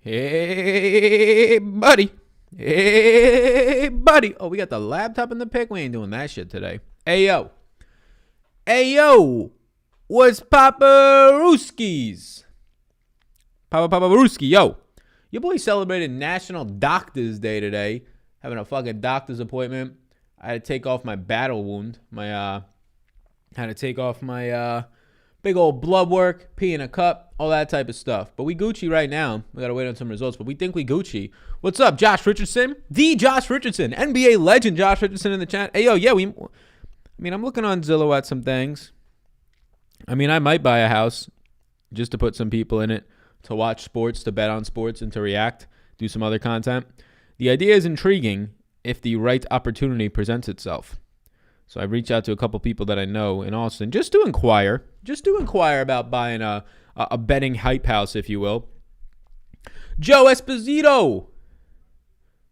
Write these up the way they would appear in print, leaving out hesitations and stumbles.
Hey, buddy. Hey, buddy. Oh, we got the laptop in the pic. We ain't doing that shit today. Hey, yo. Hey, yo. What's Papa Rooskies? Papa Rooski, yo. Your boy celebrated National Doctor's Day today. Having a fucking doctor's appointment. I had to take off my battle wound. Had to take off my big old blood work, pee in a cup, all that type of stuff. But we Gucci right now. We got to wait on some results, but we think we Gucci. What's up, Josh Richardson? The Josh Richardson, NBA legend Josh Richardson in the chat. Hey, yo, yeah, I'm looking on Zillow at some things. I might buy a house just to put some people in it, to watch sports, to bet on sports, and to react, do some other content. The idea is intriguing if the right opportunity presents itself. So I reached out to a couple people that I know in Austin just to inquire about buying a betting hype house, if you will. Joe Esposito,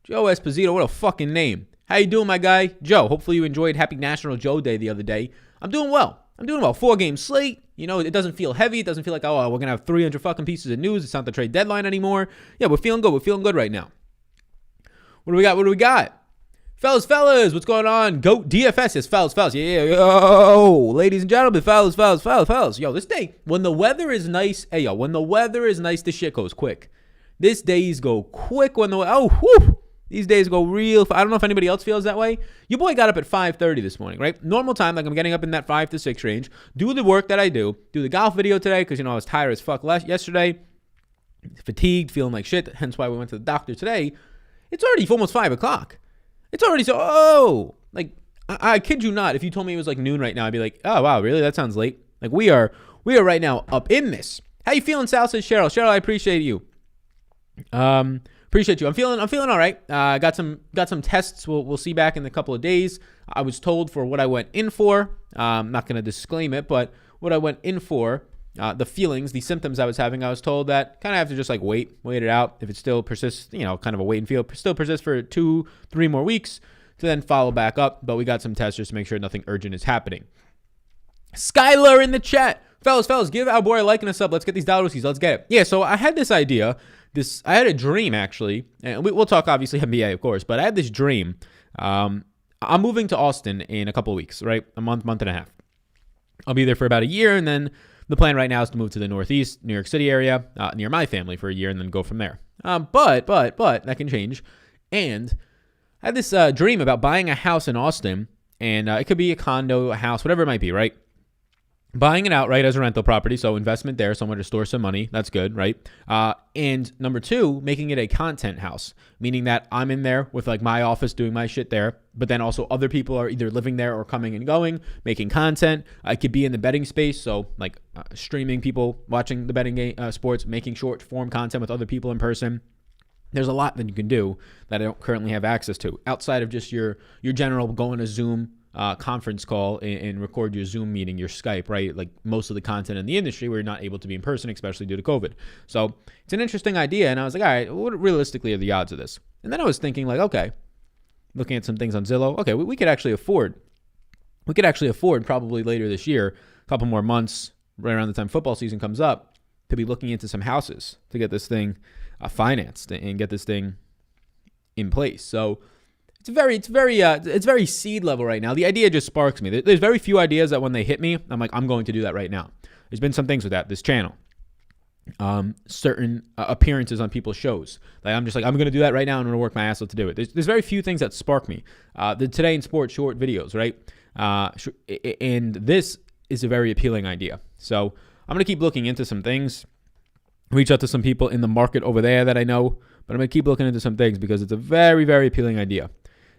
what a fucking name. How you doing, my guy? Joe, hopefully you enjoyed Happy National Joe Day the other day. I'm doing well. 4-game slate. You know, it doesn't feel heavy. It doesn't feel like, oh, we're going to have 300 fucking pieces of news. It's not the trade deadline anymore. Yeah, we're feeling good. We're feeling good right now. What do we got? Fellas, what's going on? Go DFS is fellas. Yeah, yo, ladies and gentlemen, fellas. Yo, this day, when the weather is nice, this shit goes quick. These days go quick these days go real. I don't know if anybody else feels that way. Your boy got up at 5:30 this morning, right? Normal time, like I'm getting up in that 5 to 6 range. Do the work that I do the golf video today because, I was tired as fuck yesterday. Fatigued, feeling like shit. Hence why we went to the doctor today. It's already almost 5 o'clock. It's already I kid you not. If you told me it was like noon right now, I'd be like, oh, wow, really? That sounds late. Like we are right now up in this. How you feeling, Sal? Says Cheryl. Cheryl, I appreciate you. Appreciate you. I'm feeling all right. Got some tests. We'll see back in a couple of days. I was told for what I went in for. I'm not going to disclaim it, but what I went in for, the feelings, the symptoms I was having, I was told that kind of have to just like wait it out. If it still persists, kind of a wait and feel, still persists for 2-3 more weeks to then follow back up. But we got some tests just to make sure nothing urgent is happening. Skylar in the chat. Fellas, give our boy a like and a sub. Let's get these dollars. Let's get it. Yeah, so I had this idea. I had a dream, actually. And we'll talk, obviously, NBA, of course. But I had this dream. I'm moving to Austin in a couple of weeks, right? A month and a half. I'll be there for about a year, and then the plan right now is to move to the Northeast, New York City area, near my family for a year, and then go from there. But that can change. And I had this dream about buying a house in Austin, and it could be a condo, a house, whatever it might be, right? Buying it outright as a rental property, so investment there, somewhere to store some money. That's good, right? And number 2, making it a content house, meaning that I'm in there with like my office doing my shit there, but then also other people are either living there or coming and going, making content. I could be in the betting space, so like streaming people, watching the betting game, sports, making short form content with other people in person. There's a lot that you can do that I don't currently have access to outside of just your general going to Zoom conference call and record your Zoom meeting, your Skype, right? Like most of the content in the industry, we're not able to be in person, especially due to COVID. So it's an interesting idea. And I was like, all right, what realistically are the odds of this? And then I was thinking like, okay, looking at some things on Zillow. Okay, we could actually afford probably later this year, a couple more months, right around the time football season comes up, to be looking into some houses to get this thing financed and get this thing in place. So it's very seed level right now. The idea just sparks me. There's very few ideas that when they hit me, I'm like, I'm going to do that right now. There's been some things with that, this channel, certain appearances on people's shows. Like I'm just like, I'm going to do that right now. I'm going to work my ass off to do it. There's very few things that spark me. The Today in Sports short videos, right? And this is a very appealing idea. So I'm going to keep looking into some things, reach out to some people in the market over there that I know, but I'm going to keep looking into some things because it's a very, very appealing idea.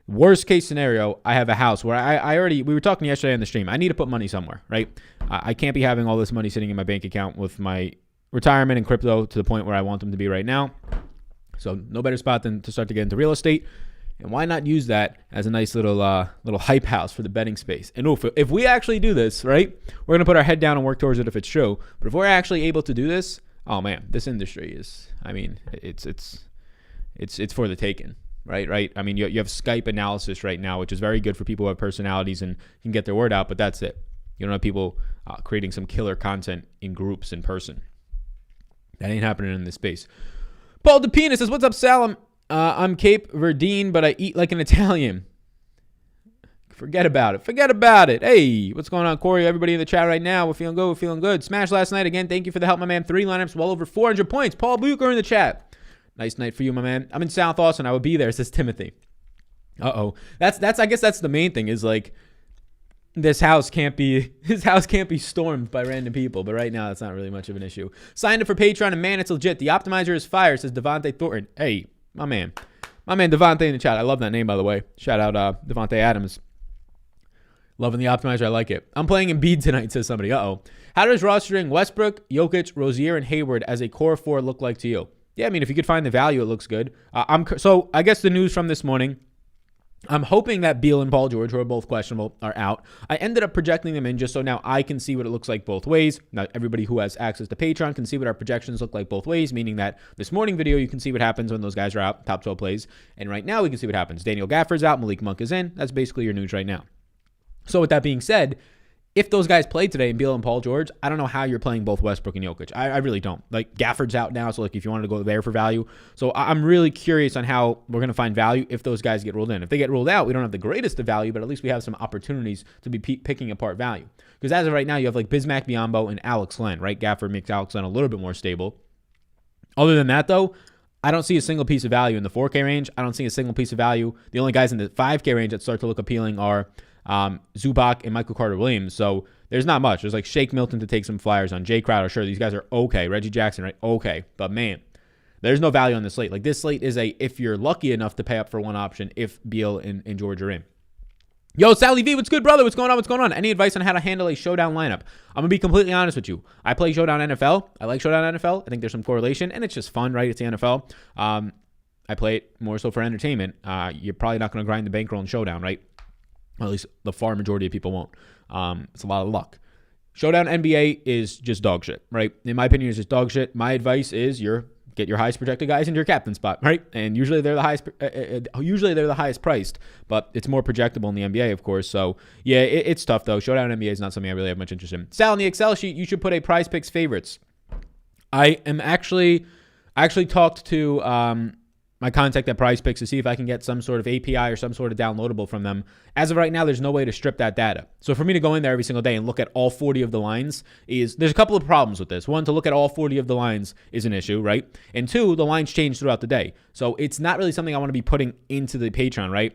Worst case scenario, I have a house where we were talking yesterday on the stream. I need to put money somewhere, right? I can't be having all this money sitting in my bank account with my retirement and crypto to the point where I want them to be right now. So no better spot than to start to get into real estate. And why not use that as a nice little hype house for the betting space? And if we actually do this, right, we're going to put our head down and work towards it if it's true. But if we're actually able to do this, oh man, this industry is, it's for the taking. Right. I mean, you have Skype analysis right now, which is very good for people who have personalities and can get their word out, but that's it. You don't have people creating some killer content in groups in person. That ain't happening in this space. Paul DePina says, what's up, Sal? I'm Cape Verdine, but I eat like an Italian. Forget about it. Forget about it. Hey, what's going on, Corey? Everybody in the chat right now. We're feeling good. We're feeling good. Smash last night. Again, thank you for the help, my man. 3 lineups, well over 400 points. Paul Bucher in the chat. Nice night for you, my man. I'm in South Austin. I would be there, says Timothy. That's I guess that's the main thing is like this house can't be stormed by random people, but right now that's not really much of an issue. Signed up for Patreon, and man, it's legit. The optimizer is fire, says Devontae Thornton. Hey, my man Devontae in the chat. I love that name, by the way. Shout out Devontae Adams. Loving the optimizer. I like it. I'm playing Embiid tonight, says somebody. How does rostering Westbrook, Jokic, Rozier, and Hayward as a core 4 look like to you? Yeah, I mean, if you could find the value, it looks good. So I guess the news from this morning, I'm hoping that Beal and Paul George, who are both questionable, are out. I ended up projecting them in just so now I can see what it looks like both ways. Now, everybody who has access to Patreon can see what our projections look like both ways, meaning that this morning video, you can see what happens when those guys are out, top 12 plays. And right now, we can see what happens. Daniel Gafford's out, Malik Monk is in. That's basically your news right now. So with that being said, if those guys played today, and Beal and Paul George, I don't know how you're playing both Westbrook and Jokic. I really don't. Like, Gafford's out now, so like if you wanted to go there for value. So I'm really curious on how we're going to find value if those guys get ruled in. If they get ruled out, we don't have the greatest of value, but at least we have some opportunities to be picking apart value. Because as of right now, you have like Bismack Biyombo and Alex Len, right? Gafford makes Alex Len a little bit more stable. Other than that, though, I don't see a single piece of value in the 4K range. I don't see a single piece of value. The only guys in the 5K range that start to look appealing are Zubac and Michael Carter-Williams. So there's not much. There's like Shake Milton to take some flyers on. Jay Crowder, sure, these guys are okay. Reggie Jackson, right? Okay. But man, there's no value on this slate. Like this slate is if you're lucky enough to pay up for one option if Beal and George are in. Yo, Sally V, what's good, brother? What's going on? What's going on? Any advice on how to handle a showdown lineup? I'm going to be completely honest with you. I play showdown NFL. I like showdown NFL. I think there's some correlation, and it's just fun, right? It's the NFL. I play it more so for entertainment. You're probably not going to grind the bankroll in showdown, right? Or at least the far majority of people won't. It's a lot of luck. Showdown NBA is just dog shit, right? In my opinion, it's just dog shit. My advice is get your highest projected guys into your captain spot, right? And usually they're the highest priced, but it's more projectable in the NBA, of course. So yeah, it's tough though. Showdown NBA is not something I really have much interest in. Sal, in the Excel sheet, you should put a Prize Picks favorites. I actually talked to my contact at Prize Picks to see if I can get some sort of API or some sort of downloadable from them. As of right now, there's no way to strip that data. So for me to go in there every single day and look at all 40 of the lines there's a couple of problems with this. One, to look at all 40 of the lines is an issue, right? And two, the lines change throughout the day. So it's not really something I want to be putting into the Patreon, right?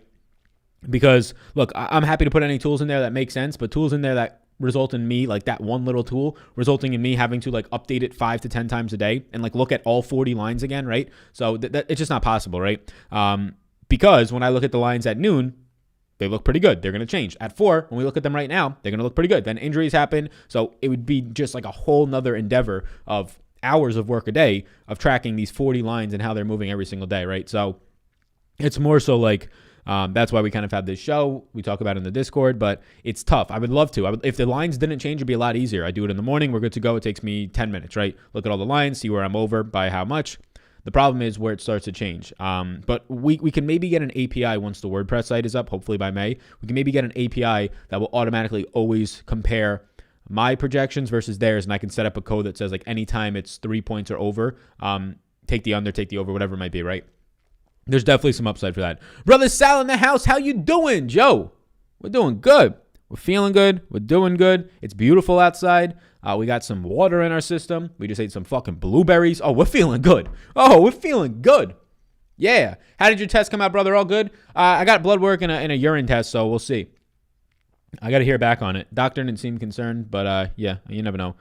Because look, I'm happy to put any tools in there that make sense, but tools in there that result in me, like that one little tool, resulting in me having to like update it 5 to 10 times a day and like look at all 40 lines again, right? So it's just not possible, right? Because when I look at the lines at noon, they look pretty good. They're going to change. At 4, when we look at them right now, they're going to look pretty good. Then injuries happen. So it would be just like a whole nother endeavor of hours of work a day of tracking these 40 lines and how they're moving every single day, right? So it's more so like, that's why we kind of have this show. We talk about it in the Discord, but it's tough. I would love to. If the lines didn't change, it'd be a lot easier. I do it in the morning. We're good to go. It takes me 10 minutes, right? Look at all the lines, see where I'm over by how much. The problem is where it starts to change. But we can maybe get an API once the WordPress site is up, hopefully by May. We can maybe get an API that will automatically always compare my projections versus theirs, and I can set up a code that says like anytime it's 3 points or over, take the under, take the over, whatever it might be, right? There's definitely some upside for that. Brother Sal in the house, how you doing, Joe? We're doing good. We're feeling good. We're doing good. It's beautiful outside. We got some water in our system. We just ate some fucking blueberries. Oh, we're feeling good. Yeah. How did your test come out, brother? All good? I got blood work and a urine test, so we'll see. I got to hear back on it. Doctor didn't seem concerned, but yeah, you never know.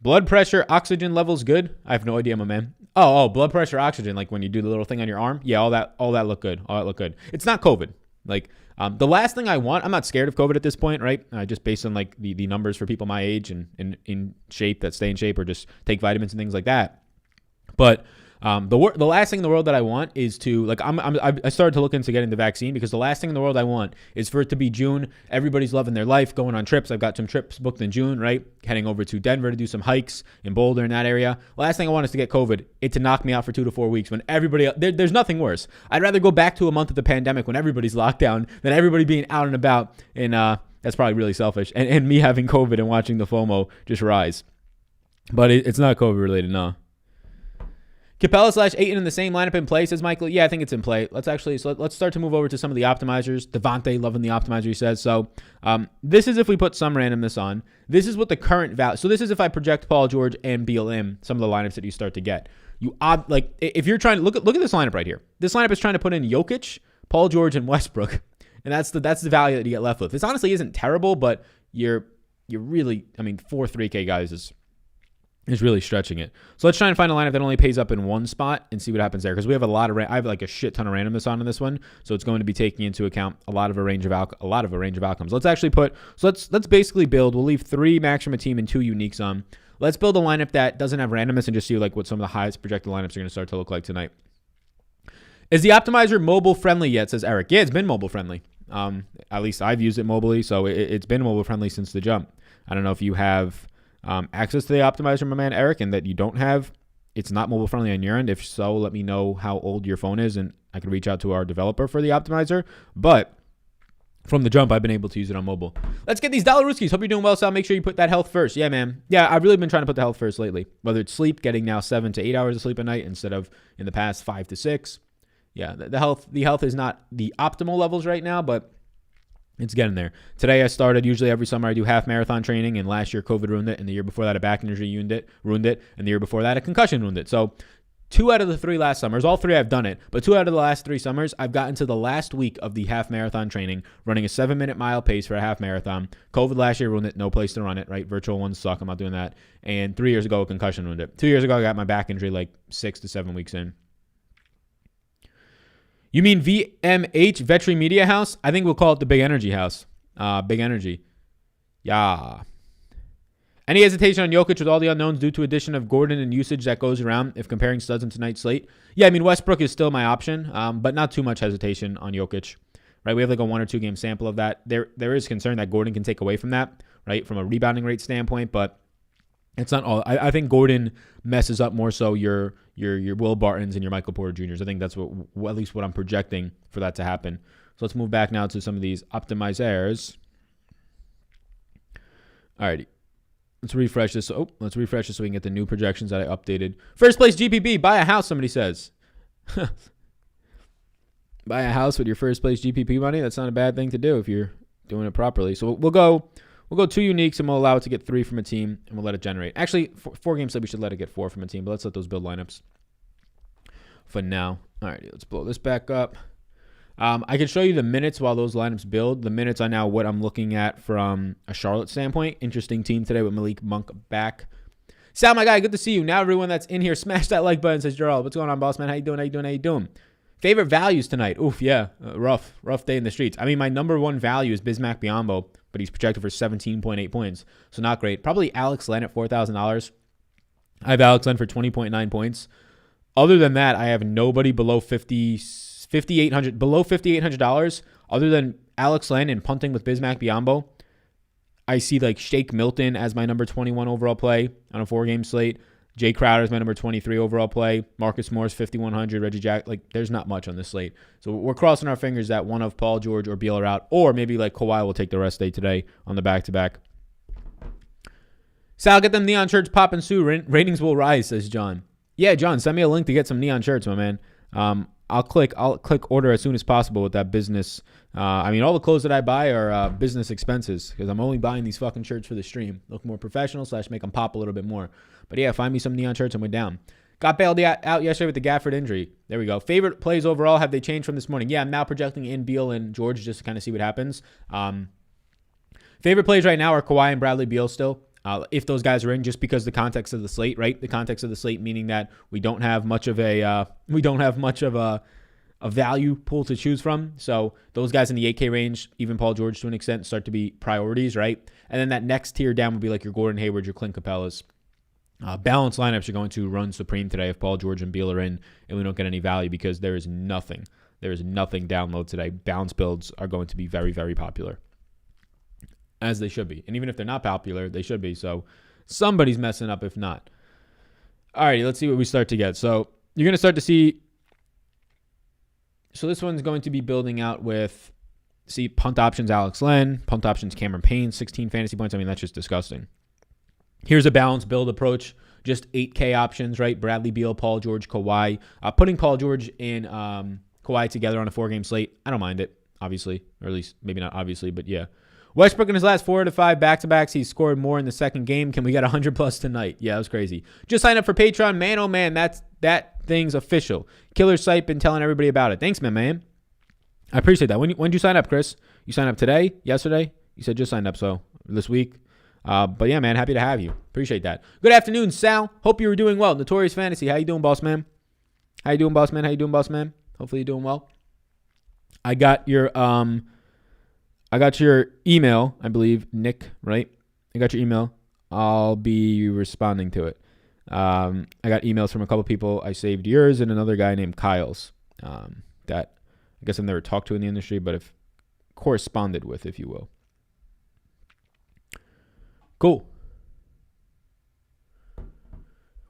Blood pressure, oxygen levels good? I have no idea, my man. Oh, blood pressure, oxygen, like when you do the little thing on your arm? Yeah, all that looked good. All that looked good. It's not COVID. Like, the last thing I want, I'm not scared of COVID at this point, right? Just based on like the numbers for people my age and in shape that stay in shape or just take vitamins and things like that. But the last thing in the world that I want is to like I started to look into getting the vaccine because the last thing in the world I want is for it to be June. Everybody's loving their life, going on trips. I've got some trips booked in June, right? Heading over to Denver to do some hikes in Boulder in that area. Last thing I want is to get COVID. It to knock me out for 2 to 4 weeks when everybody there's nothing worse. I'd rather go back to a month of the pandemic when everybody's locked down than everybody being out and about. And that's probably really selfish. And me having COVID and watching the FOMO just rise. But it's not COVID related, no. Capella / Ayton in the same lineup in play, says Michael. Yeah, I think it's in play. Let's start to move over to some of the optimizers. Devontae loving the optimizer, he says. So this is if we put some randomness on. This is what the current value. So this is if I project Paul George and Beal in some of the lineups that you start to get. If you're trying to look at this lineup right here. This lineup is trying to put in Jokic, Paul George, and Westbrook, and that's the value that you get left with. This honestly isn't terrible, but you're really, 4 3K guys is really stretching it. So let's try and find a lineup that only pays up in one spot and see what happens there. Because we have I have like a shit ton of randomness on in this one, so it's going to be taking into account a lot of a range of outcomes. Let's actually let's basically build. We'll leave 3 max from a team and 2 uniques on. Let's build a lineup that doesn't have randomness and just see like what some of the highest projected lineups are going to start to look like tonight. Is the optimizer mobile friendly yet? Says Eric. Yeah, it's been mobile friendly. At least I've used it mobily, so it's been mobile friendly since the jump. I don't know if you have access to the optimizer, my man Eric, and that you don't have, it's not mobile friendly on your end. If so, let me know how old your phone is and I can reach out to our developer for the optimizer. But from the jump, I've been able to use it on mobile. Let's get these dollar rooskies. Hope you're doing well, Sal. Make sure you put that health first. Yeah, man. Yeah, I've really been trying to put the health first lately. Whether it's sleep, getting now 7 to 8 hours of sleep a night instead of in the past 5 to 6. Yeah, the health is not the optimal levels right now, but it's getting there. Today I started. Usually every summer I do half marathon training, and last year COVID ruined it, and the year before that a back injury ruined it, and the year before that a concussion ruined it. So 2 out of the 3 last summers, all 3 I've done it, but 2 out of the last 3 summers I've gotten to the last week of the half marathon training, running a 7-minute mile pace for a half marathon. COVID last year ruined it. No place to run it, right? Virtual ones suck. I'm not doing that. And 3 years ago a concussion ruined it. 2 years ago I got my back injury like 6 to 7 weeks in. You mean VMH, Vetri Media House? I think we'll call it the Big Energy House. Big Energy. Yeah. Any hesitation on Jokic with all the unknowns due to addition of Gordon and usage that goes around if comparing studs in tonight's slate? Yeah, Westbrook is still my option, but not too much hesitation on Jokic. Right? We have like a 1 or 2 game sample of that. There is concern that Gordon can take away from that, right? From a rebounding rate standpoint, but it's not all. I think Gordon messes up more so your Will Bartons and your Michael Porter Jr.'s. I think that's what at least what I'm projecting for that to happen. So let's move back now to some of these optimizers. Alrighty. Let's refresh this. Let's refresh this so we can get the new projections that I updated. First place GPP, buy a house, somebody says. Buy a house with your first place GPP money. That's not a bad thing to do if you're doing it properly. So we'll go 2 uniques and we'll allow it to get 3 from a team and we'll let it generate. Actually, 4 games we should let it get 4 from a team, but let's let those build lineups for now. Alrighty, let's blow this back up. I can show you the minutes while those lineups build. The minutes are now what I'm looking at from a Charlotte standpoint. Interesting team today with Malik Monk back. Sal, my guy, good to see you. Now everyone that's in here, smash that like button, says Gerald. What's going on, boss man? How you doing? Favorite values tonight? Oof, yeah. Rough day in the streets. My number 1 value is Bismack Biyombo, but he's projected for 17.8 points. So not great. Probably Alex Len at $4,000. I have Alex Len for 20.9 points. Other than that, I have nobody below $5,800 other than Alex Len and punting with Bismack Biyombo. I see like Shake Milton as my number 21 overall play on a 4-game slate. Jay Crowder is my number 23 overall play. Marcus Morris, 5,100. Reggie Jack. There's not much on this slate. So we're crossing our fingers that one of Paul George or Beal are out, or maybe like Kawhi will take the rest day today on the back-to-back. Sal, get them neon shirts popping soon. Ratings will rise, says John. Yeah, John, send me a link to get some neon shirts, my man. I'll click order as soon as possible with that business. All the clothes that I buy are business expenses because I'm only buying these fucking shirts for the stream. Look more professional / make them pop a little bit more. But yeah, find me some neon shirts and we're down. Got bailed out yesterday with the Gafford injury. There we go. Favorite plays overall, have they changed from this morning? Yeah, I'm now projecting in Beal and George just to kind of see what happens. Favorite plays right now are Kawhi and Bradley Beal still. If those guys are in, just because the context of the slate, right? The context of the slate meaning that we don't have much of a value pool to choose from. So those guys in the 8K range, even Paul George to an extent, start to be priorities, right? And then that next tier down would be like your Gordon Hayward, your Clint Capellas. Balanced lineups are going to run supreme today if Paul George and Beal are in and we don't get any value because there is nothing down low today. Balanced builds are going to be very, very popular. As they should be. And even if they're not popular, they should be. So somebody's messing up if not. Alrighty, let's see what we start to get. So you're going to start to see. So this one's going to be building out with, punt options Alex Len, punt options Cameron Payne, 16 fantasy points. That's just disgusting. Here's a balanced build approach. just 8K options, right? Bradley Beal, Paul George, Kawhi. Putting Paul George and Kawhi together on a 4-game slate, I don't mind it, obviously. Or at least, maybe not obviously, but yeah. Westbrook in his last 4 out of 5 back-to-backs, he scored more in the second game. Can we get 100+ tonight? Yeah, that was crazy. Just sign up for Patreon. Man, oh man, that thing's official. Killer site, been telling everybody about it. Thanks, man. I appreciate that. When did you sign up, Chris? You signed up today? Yesterday? You said just signed up, so this week. But yeah, man, happy to have you. Appreciate that. Good afternoon, Sal. Hope you were doing well. Notorious Fantasy. How you doing, boss man? How you doing, boss man? Hopefully you're doing well. I got your email, I believe, Nick, right? I got your email. I'll be responding to it. I got emails from a couple people. I saved yours and another guy named Kyle's that I guess I've never talked to in the industry, but have corresponded with, if you will. Cool.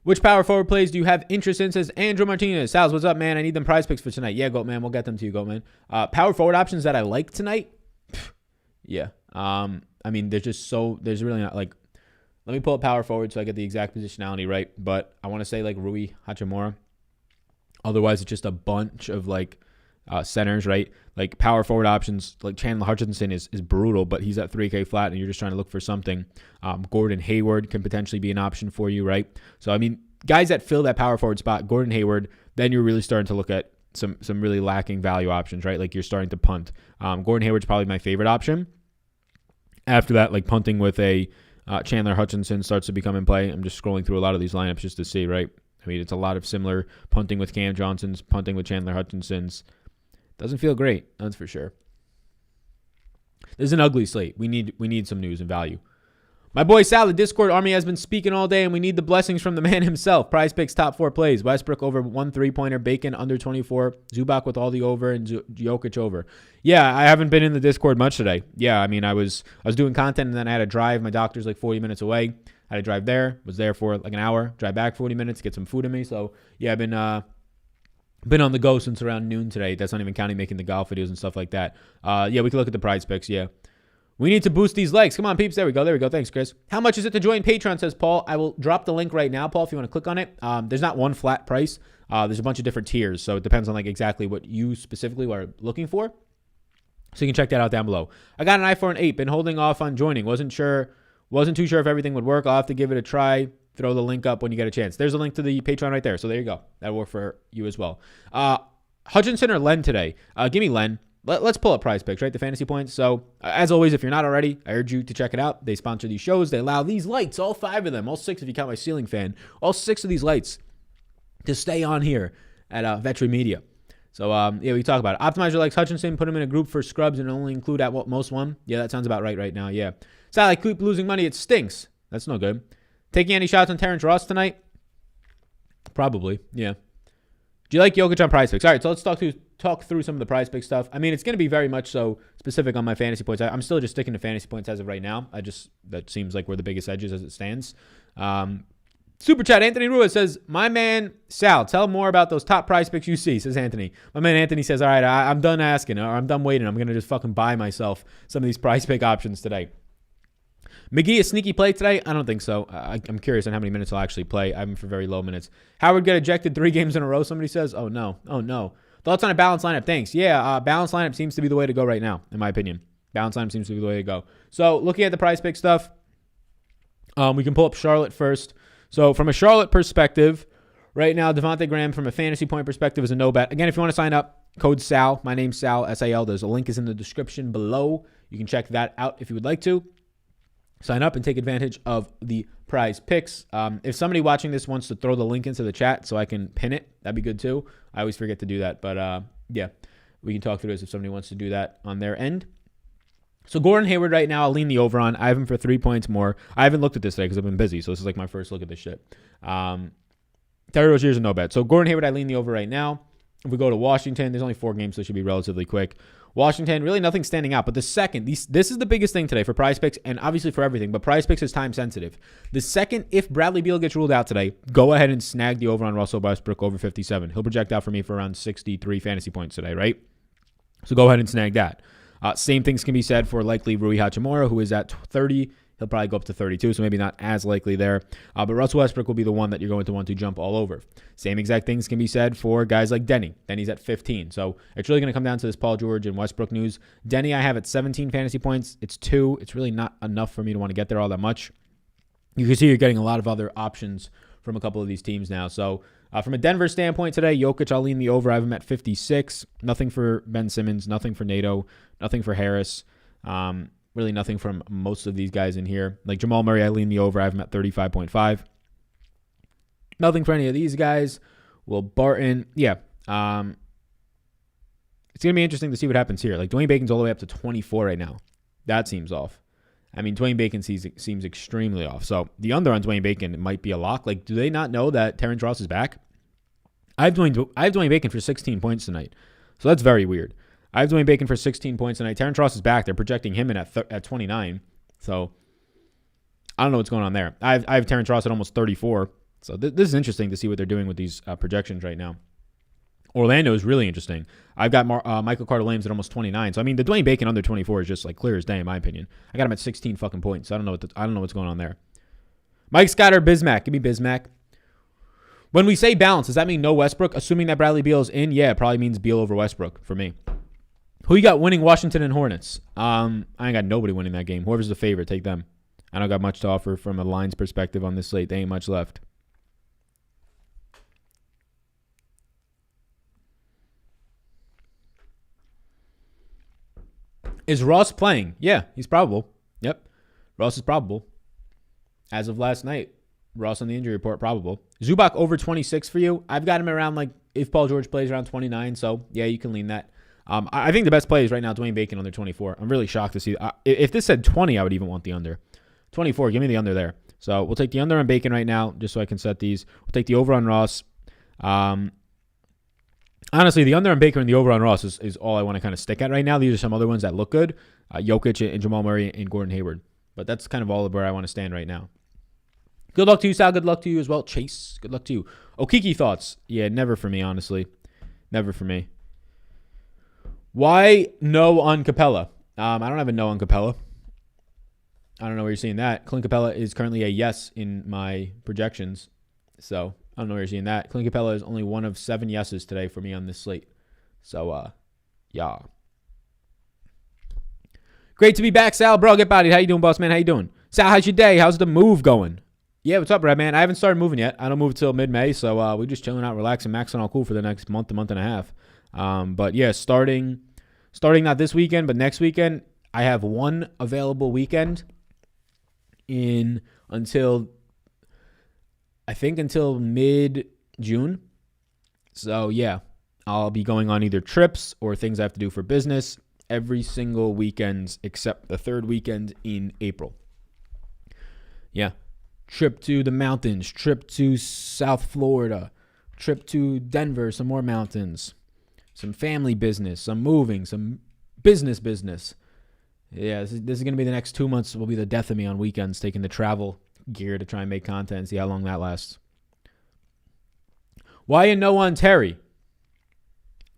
Which power forward plays do you have interest in? Says Andrew Martinez. Sal's, what's up, man? I need them prize picks for tonight. Yeah, Goat Man. We'll get them to you, Goat Man. Power forward options that I like tonight? Yeah. I mean, there's really not like, let me pull up power forward so I get the exact positionality right. But I want to say like Rui Hachimura. Otherwise, it's just a bunch of like centers, right? Like power forward options, like Chandler Hutchinson is brutal, but he's at 3K flat and you're just trying to look for something. Gordon Hayward can potentially be an option for you, right? So, I mean, guys that fill that power forward spot, Gordon Hayward, then you're really starting to look at some really lacking value options, right? Like you're starting to punt. Gordon Hayward's probably my favorite option. After that, like punting with a Chandler Hutchinson starts to become in play. I'm just scrolling through a lot of these lineups just to see, right? I mean, it's a lot of similar punting with Cam Johnson's, punting with Chandler Hutchinson's. Doesn't feel great, that's for sure. This is an ugly slate. We need some news and value. My boy Sal, the Discord army has been speaking all day, and we need the blessings from the man himself. Prize Picks top 4 plays. Westbrook over 1 3-pointer. Bacon under 24. Zubac with all the over, and Jokic over. Yeah, I haven't been in the Discord much today. Yeah, I mean, I was doing content, and then I had to drive. My doctor's like 40 minutes away. I had to drive there. Was there for like an hour. Drive back 40 minutes. Get some food in me. So, yeah, I've been on the go since around noon today. That's not even counting making the golf videos and stuff like that. Yeah, we can look at the prize picks. Yeah. We need to boost these legs. Come on, peeps. There we go. Thanks, Chris. How much is it to join Patreon, says Paul. I will drop the link right now, Paul, if you want to click on it. There's not one flat price. There's a bunch of different tiers, so it depends on like exactly what you specifically are looking for. So you can check that out down below. I got an iPhone 8. Been holding off on joining. Wasn't too sure if everything would work. I'll have to give it a try. Throw the link up when you get a chance. There's a link to the Patreon right there. So there you go. That'll work for you as well. Hutchinson or Len today? Give me Len. Let's pull up prize picks, right? The fantasy points. So as always, if you're not already, I urge you to check it out. They sponsor these shows. They allow these lights, all 5 of them, all 6 if you count my ceiling fan, all 6 of these lights to stay on here at Vetri Media. So yeah, we talk about it. Optimize your legs, Hutchinson. Put them in a group for scrubs and only include at most one. Yeah, that sounds about right now. Yeah. Sally, keep losing money. It stinks. That's no good. Taking any shots on Terrence Ross tonight? Probably, yeah. Do you like Jokic on prize picks? All right, so let's talk through some of the prize pick stuff. I mean, it's going to be very much so specific on my fantasy points. I'm still just sticking to fantasy points as of right now. That seems like where the biggest edge is as it stands. Super chat, Anthony Ruiz says, my man Sal, tell more about those top prize picks you see, says Anthony. My man Anthony says, all right, I'm done asking, or I'm done waiting. I'm going to just fucking buy myself some of these prize pick options today. McGee a sneaky play today? I don't think so. I'm curious on how many minutes he'll actually play. I have him for very low minutes. Howard got ejected 3 games in a row, somebody says. Oh, no. Thoughts on a balanced lineup? Thanks. Yeah, balanced lineup seems to be the way to go right now, in my opinion. Balanced lineup seems to be the way to go. So, looking at the prize pick stuff, we can pull up Charlotte first. So, from a Charlotte perspective, right now, Devontae Graham, from a fantasy point perspective, is a no bet. Again, if you want to sign up, code SAL. My name's Sal, S-A-L. There's a link is in the description below. You can check that out if you would like to. Sign up and take advantage of the prize picks. If somebody watching this wants to throw the link into the chat so I can pin it, that'd be good too. I always forget to do that. But yeah, we can talk through this if somebody wants to do that on their end. So Gordon Hayward right now, I'll lean the over on. I have him for 3 points more. I haven't looked at this today because I've been busy. So this is like my first look at this shit. Terry Rozier's a no bet. So Gordon Hayward, I lean the over right now. If we go to Washington, there's only 4 games, so it should be relatively quick. Washington, really nothing standing out. But the second, this is the biggest thing today for prize picks and obviously for everything. But prize picks is time sensitive. The second, if Bradley Beal gets ruled out today, go ahead and snag the over on Russell Westbrook over 57. He'll project out for me for around 63 fantasy points today, right? So go ahead and snag that. Same things can be said for likely Rui Hachimura, who is at 30. He'll probably go up to 32, so maybe not as likely there. But Russell Westbrook will be the one that you're going to want to jump all over. Same exact things can be said for guys like Denny. Denny's at 15. So it's really going to come down to this Paul George and Westbrook news. Denny I have at 17 fantasy points. It's 2. It's really not enough for me to want to get there all that much. You can see you're getting a lot of other options from a couple of these teams now. So from a Denver standpoint today, Jokic, I'll lean the over. I have him at 56. Nothing for Ben Simmons. Nothing for Nato. Nothing for Harris. Really nothing from most of these guys in here. Like Jamal Murray, I lean the over. I have him at 35.5. Nothing for any of these guys. Will Barton, yeah. It's going to be interesting to see what happens here. Like Dwayne Bacon's all the way up to 24 right now. That seems off. I mean, Dwayne Bacon seems extremely off. So the under on Dwayne Bacon might be a lock. Like, do they not know that Terrence Ross is back? I have Dwayne Bacon for 16 points tonight. So that's very weird. I have Dwayne Bacon for 16 points tonight. Terrence Ross is back. They're projecting him in at 29. So I don't know what's going on there. I have Terrence Ross at almost 34. So this is interesting to see what they're doing with these projections right now. Orlando is really interesting. I've got Michael Carter-Williams at almost 29. So I mean, the Dwayne Bacon under 24 is just like clear as day in my opinion. I got him at 16 fucking points. So I don't know what's going on there. Mike Scott or Bismack? Give me Bismack. When we say balance, does that mean no Westbrook? Assuming that Bradley Beal is in, yeah, it probably means Beal over Westbrook for me. Who you got winning Washington and Hornets? I ain't got nobody winning that game. Whoever's the favorite, take them. I don't got much to offer from a lines perspective on this slate. There ain't much left. Is Ross playing? Yeah, he's probable. Yep. Ross is probable. As of last night, Ross on the injury report, probable. Zubac over 26 for you. I've got him around, like, if Paul George plays around 29, so yeah, you can lean that. I think the best play is right now Dwayne Bacon under 24. I'm really shocked to see. If this said 20, I would even want the under. 24, give me the under there. So we'll take the under on Bacon right now, just so I can set these. We'll take the over on Ross. Honestly, the under on Baker and the over on Ross is all I want to kind of stick at right now. These are some other ones that look good. Jokic and Jamal Murray and Gordon Hayward. But that's kind of all of where I want to stand right now. Good luck to you, Sal. Good luck to you as well. Chase, good luck to you. Okiki thoughts? Yeah, never for me, honestly. Never for me. Why no on Capella? I don't have a no on Capella. I don't know where you're seeing that. Clint Capella is currently a yes in my projections. So I don't know where you're seeing that. Clint Capella is only one of 7 yeses today for me on this slate. So, yeah. Great to be back, Sal. Bro, get bodied. How you doing, boss man? How you doing? Sal, how's your day? How's the move going? Yeah, what's up, Brad, man? I haven't started moving yet. I don't move until mid-May, so we're just chilling out, relaxing, maxing all cool for the next month and a half. But yeah, starting not this weekend, but next weekend, I have one available weekend until mid-June. So yeah, I'll be going on either trips or things I have to do for business every single weekend except the third weekend in April. Yeah. Trip to the mountains, trip to South Florida, trip to Denver, some more mountains, some family business, some moving, some business. Yeah, this is going to be the next 2 months will be the death of me on weekends, taking the travel gear to try and make content and see how long that lasts. Why a no on Terry?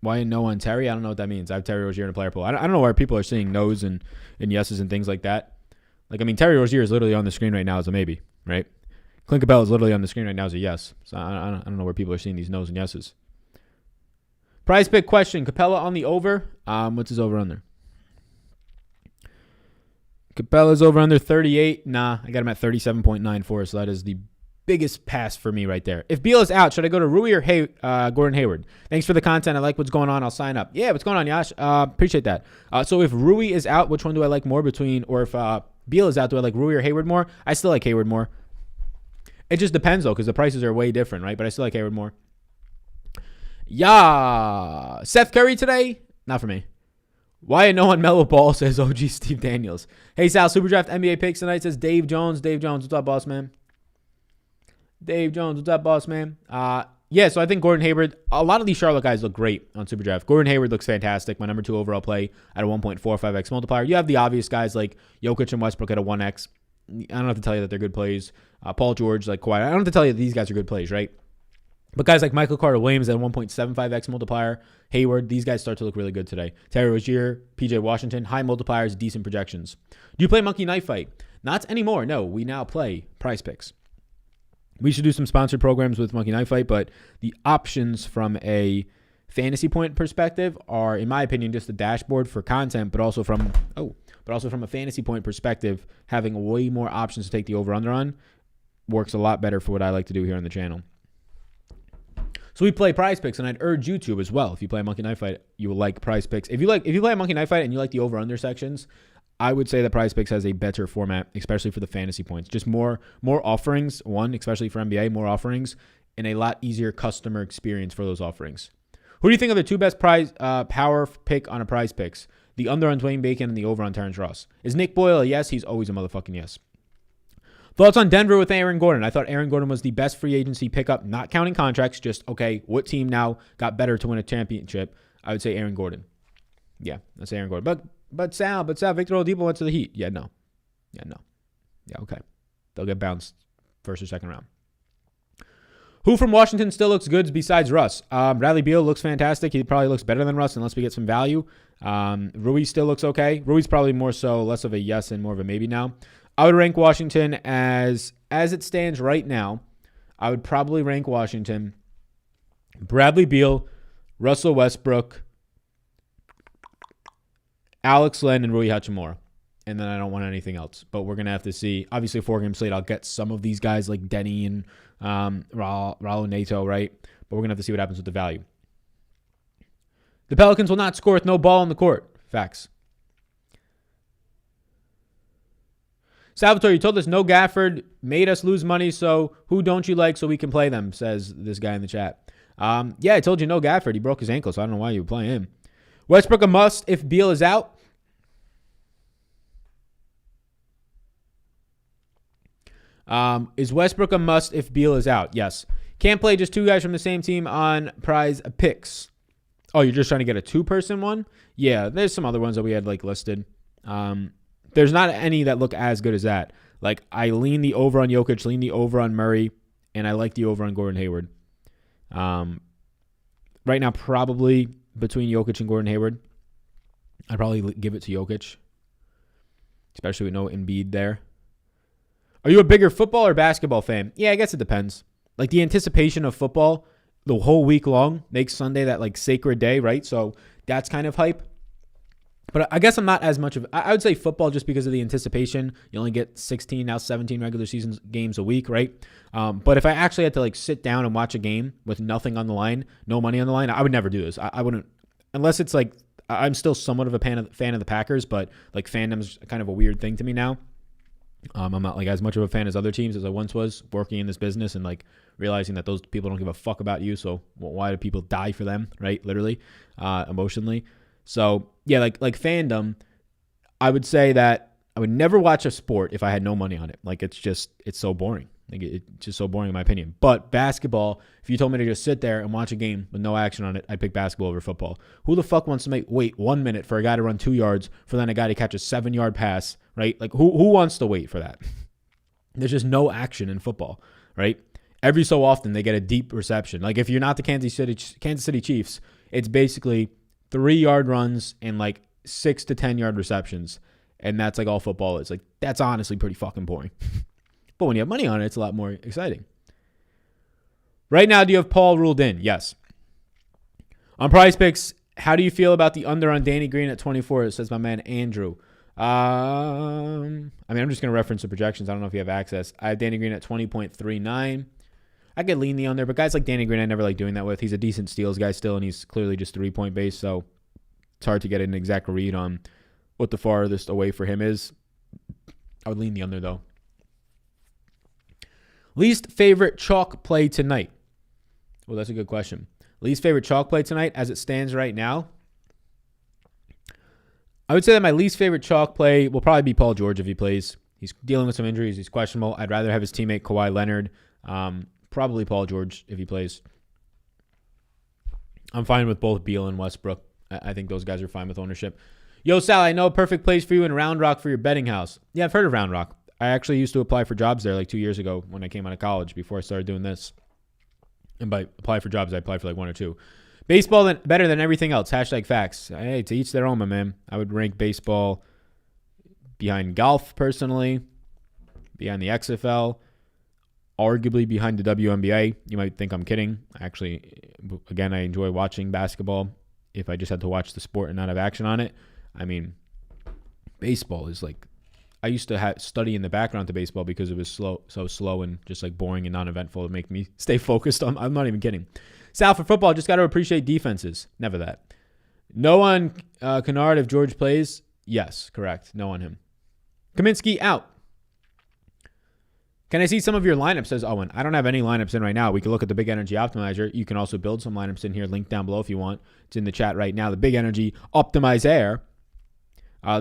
Why a no on Terry? I don't know what that means. I have Terry Rozier in a player pool. I don't know why people are seeing no's and yeses and things like that. Like, I mean, Terry Rozier is literally on the screen right now as a maybe, right? Clint Capella is literally on the screen right now as a yes. So I don't know where people are seeing these no's and yeses. Prize pick question. Capella on the over. What's his over under? Capella's over under 38. Nah, I got him at 37.94, so that is the biggest pass for me right there. If Beal is out, should I go to Rui or Gordon Hayward? Thanks for the content. I like what's going on. I'll sign up. Yeah, what's going on, Yash? Appreciate that. So if Rui is out, which one do I like more or if Beal is out, do I like Rui or Hayward more? I still like Hayward more. It just depends, though, because the prices are way different, right? But I still like Hayward more. Yeah. Seth Curry today? Not for me. Why no on Melo Ball, says OG Steve Daniels. Hey, Sal, Superdraft NBA picks tonight, says Dave Jones. Dave Jones, what's up, boss man? Dave Jones, what's up, boss man? Yeah, so I think Gordon Hayward, a lot of these Charlotte guys look great on Superdraft. Gordon Hayward looks fantastic. My number 2 overall play at a 1.45x multiplier. You have the obvious guys like Jokic and Westbrook at a 1x. I don't have to tell you that they're good plays. Paul George, like Kawhi. I don't have to tell you that these guys are good plays, right? But guys like Michael Carter-Williams at 1.75x multiplier, Hayward, these guys start to look really good today. Terry Rozier, PJ Washington, high multipliers, decent projections. Do you play Monkey Knife Fight? Not anymore. No, we now play Prize Picks. We should do some sponsored programs with Monkey Knife Fight, but the options from a fantasy point perspective are, in my opinion, just a dashboard for content, but also from a fantasy point perspective, having way more options to take the over-under on works a lot better for what I like to do here on the channel. So we play Prize Picks, and I'd urge you to as well. If you play Monkey Knife Fight, you will like Prize Picks. If you play Monkey Knife Fight and you like the over-under sections, I would say that Prize Picks has a better format, especially for the fantasy points. Just more offerings, especially for NBA, more offerings, and a lot easier customer experience for those offerings. Who do you think are the two best power pick on a Prize Picks? The under on Dwayne Bacon and the over on Terrence Ross. Is Nick Boyle a yes? He's always a motherfucking yes. Thoughts on Denver with Aaron Gordon? I thought Aaron Gordon was the best free agency pickup, not counting contracts, just, okay, what team now got better to win a championship? I would say Aaron Gordon. Yeah, I'd say Aaron Gordon. But Sal, Victor Oladipo went to the Heat. Yeah, no. Yeah, okay. They'll get bounced first or second round. Who from Washington still looks good besides Russ? Bradley Beal looks fantastic. He probably looks better than Russ unless we get some value. Rui still looks okay. Rui's probably more so less of a yes and more of a maybe now. I would rank Washington as it stands right now. I would probably rank Washington Bradley Beal, Russell Westbrook, Alex Len, and Rui Hachimura. And then I don't want anything else. But we're going to have to see. Obviously, a 4-game slate, I'll get some of these guys like Denny and Raul Neto, right? But we're going to have to see what happens with the value. The Pelicans will not score with no ball on the court. Facts. Salvatore, you told us no Gafford made us lose money, so who don't you like so we can play them, says this guy in the chat. Yeah, I told you no Gafford. He broke his ankle, so I don't know why you would play him. Westbrook a must if Beal is out. Is Westbrook a must if Beal is out? Yes. Can't play just two guys from the same team on Prize Picks. Oh, you're just trying to get a two-person one? Yeah, there's some other ones that we had like listed. There's not any that look as good as that. Like, I lean the over on Jokic, lean the over on Murray, and I like the over on Gordon Hayward. Right now, probably between Jokic and Gordon Hayward, I'd probably give it to Jokic, especially with no Embiid there. Are you a bigger football or basketball fan? Yeah, I guess it depends. Like, the anticipation of football the whole week long makes Sunday that, like, sacred day, right? So that's kind of hype. But I guess I'm not as much of... I would say football just because of the anticipation. You only get 16, now 17 regular season games a week, right? But if I actually had to like sit down and watch a game with nothing on the line, no money on the line, I would never do this. I wouldn't... Unless it's like... I'm still somewhat of a fan of the Packers, but like fandom's kind of a weird thing to me now. I'm not like as much of a fan as other teams as I once was working in this business and like realizing that those people don't give a fuck about you. So why do people die for them, right? Literally, emotionally. So yeah, like fandom, I would say that I would never watch a sport if I had no money on it. Like it's so boring. Like it's just so boring in my opinion. But basketball, if you told me to just sit there and watch a game with no action on it, I'd pick basketball over football. Who the fuck wants to wait 1 minute for a guy to run 2 yards for then a guy to catch a 7-yard pass, right? Like who wants to wait for that? There's just no action in football, right? Every so often they get a deep reception. Like if you're not the Kansas City Chiefs, it's basically 3-yard runs and like 6 to 10-yard receptions. And that's like all football is. Like that's honestly pretty fucking boring. But when you have money on it, it's a lot more exciting. Right now, do you have Paul ruled in? Yes. On Prize Picks, how do you feel about the under on Danny Green at 24? It says my man Andrew. I'm just going to reference the projections. I don't know if you have access. I have Danny Green at 20.39. I could lean the under, but guys like Danny Green, I never like doing that with. He's a decent steals guy still, and he's clearly just 3-point based, so it's hard to get an exact read on what the farthest away for him is. I would lean the under, though. Least favorite chalk play tonight? Well, that's a good question. Least favorite chalk play tonight as it stands right now? I would say that my least favorite chalk play will probably be Paul George if he plays. He's dealing with some injuries. He's questionable. I'd rather have his teammate Kawhi Leonard. Probably Paul George if he plays. I'm fine with both Beal and Westbrook. I think those guys are fine with ownership. Yo, Sal, I know a perfect place for you in Round Rock for your betting house. Yeah, I've heard of Round Rock. I actually used to apply for jobs there like 2 years ago when I came out of college before I started doing this. And by apply for jobs, I apply for like one or two. Baseball better than everything else. Hashtag facts. Hey, to each their own, my man. I would rank baseball behind golf, personally, behind the XFL, arguably behind the WNBA. You might think I'm kidding. Actually, again, I enjoy watching basketball if I just had to watch the sport and not have action on it. I mean, baseball is like, I used to study in the background to baseball because it was so slow and just like boring and non-eventful to make me stay focused on. I'm not even kidding. Sal, for football, just got to appreciate defenses. Never that. No on Kennard if George plays. Yes, correct. No on him. Kaminsky out. Can I see some of your lineups, says Owen. I don't have any lineups in right now. We can look at the Big Energy Optimizer. You can also build some lineups in here. Link down below if you want. It's in the chat right now. The Big Energy Optimizer.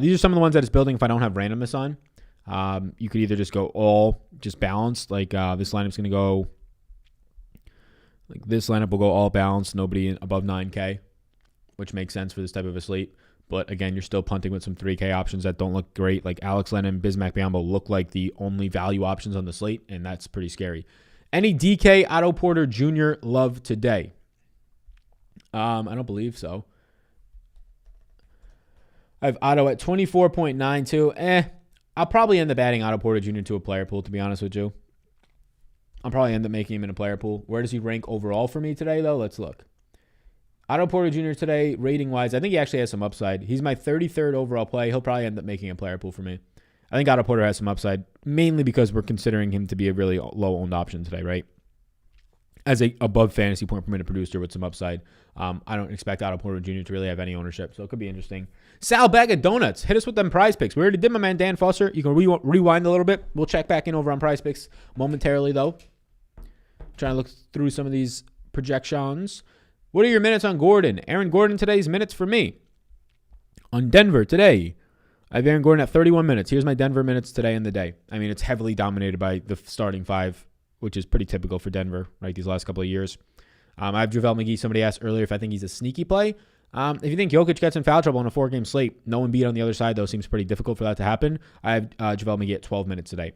These are some of the ones that it's building if I don't have randomness on. You could either just go all just balanced. Like this lineup's going to go. Like this lineup will go all balanced. Nobody above 9K, which makes sense for this type of a slate. But again, you're still punting with some 3K options that don't look great. Like Alex Len and Bismack Biyombo look like the only value options on the slate, and that's pretty scary. Any DK Otto Porter Jr. love today? I don't believe so. I have Otto at 24.92. I'll probably end up adding Otto Porter Jr. to a player pool, to be honest with you. I'll probably end up making him in a player pool. Where does he rank overall for me today, though? Let's look. Otto Porter Jr. today, rating-wise, I think he actually has some upside. He's my 33rd overall play. He'll probably end up making a player pool for me. I think Otto Porter has some upside, mainly because we're considering him to be a really low-owned option today, right? As a above fantasy point per minute producer with some upside. I don't expect Otto Porter Jr. to really have any ownership, so it could be interesting. Sal, bag of donuts. Hit us with them prize picks. We already did my man Dan Foster. You can rewind a little bit. We'll check back in over on prize picks momentarily, though. Trying to look through some of these projections. What are your minutes on Gordon? Aaron Gordon today's minutes for me. On Denver today, I have Aaron Gordon at 31 minutes. Here's my Denver minutes today in the day. I mean, it's heavily dominated by the starting five, which is pretty typical for Denver, right, these last couple of years. I have JaVale McGee. Somebody asked earlier if I think he's a sneaky play. If you think Jokic gets in foul trouble on a 4-game slate, no Embiid on the other side, though, seems pretty difficult for that to happen. I have JaVale McGee at 12 minutes today.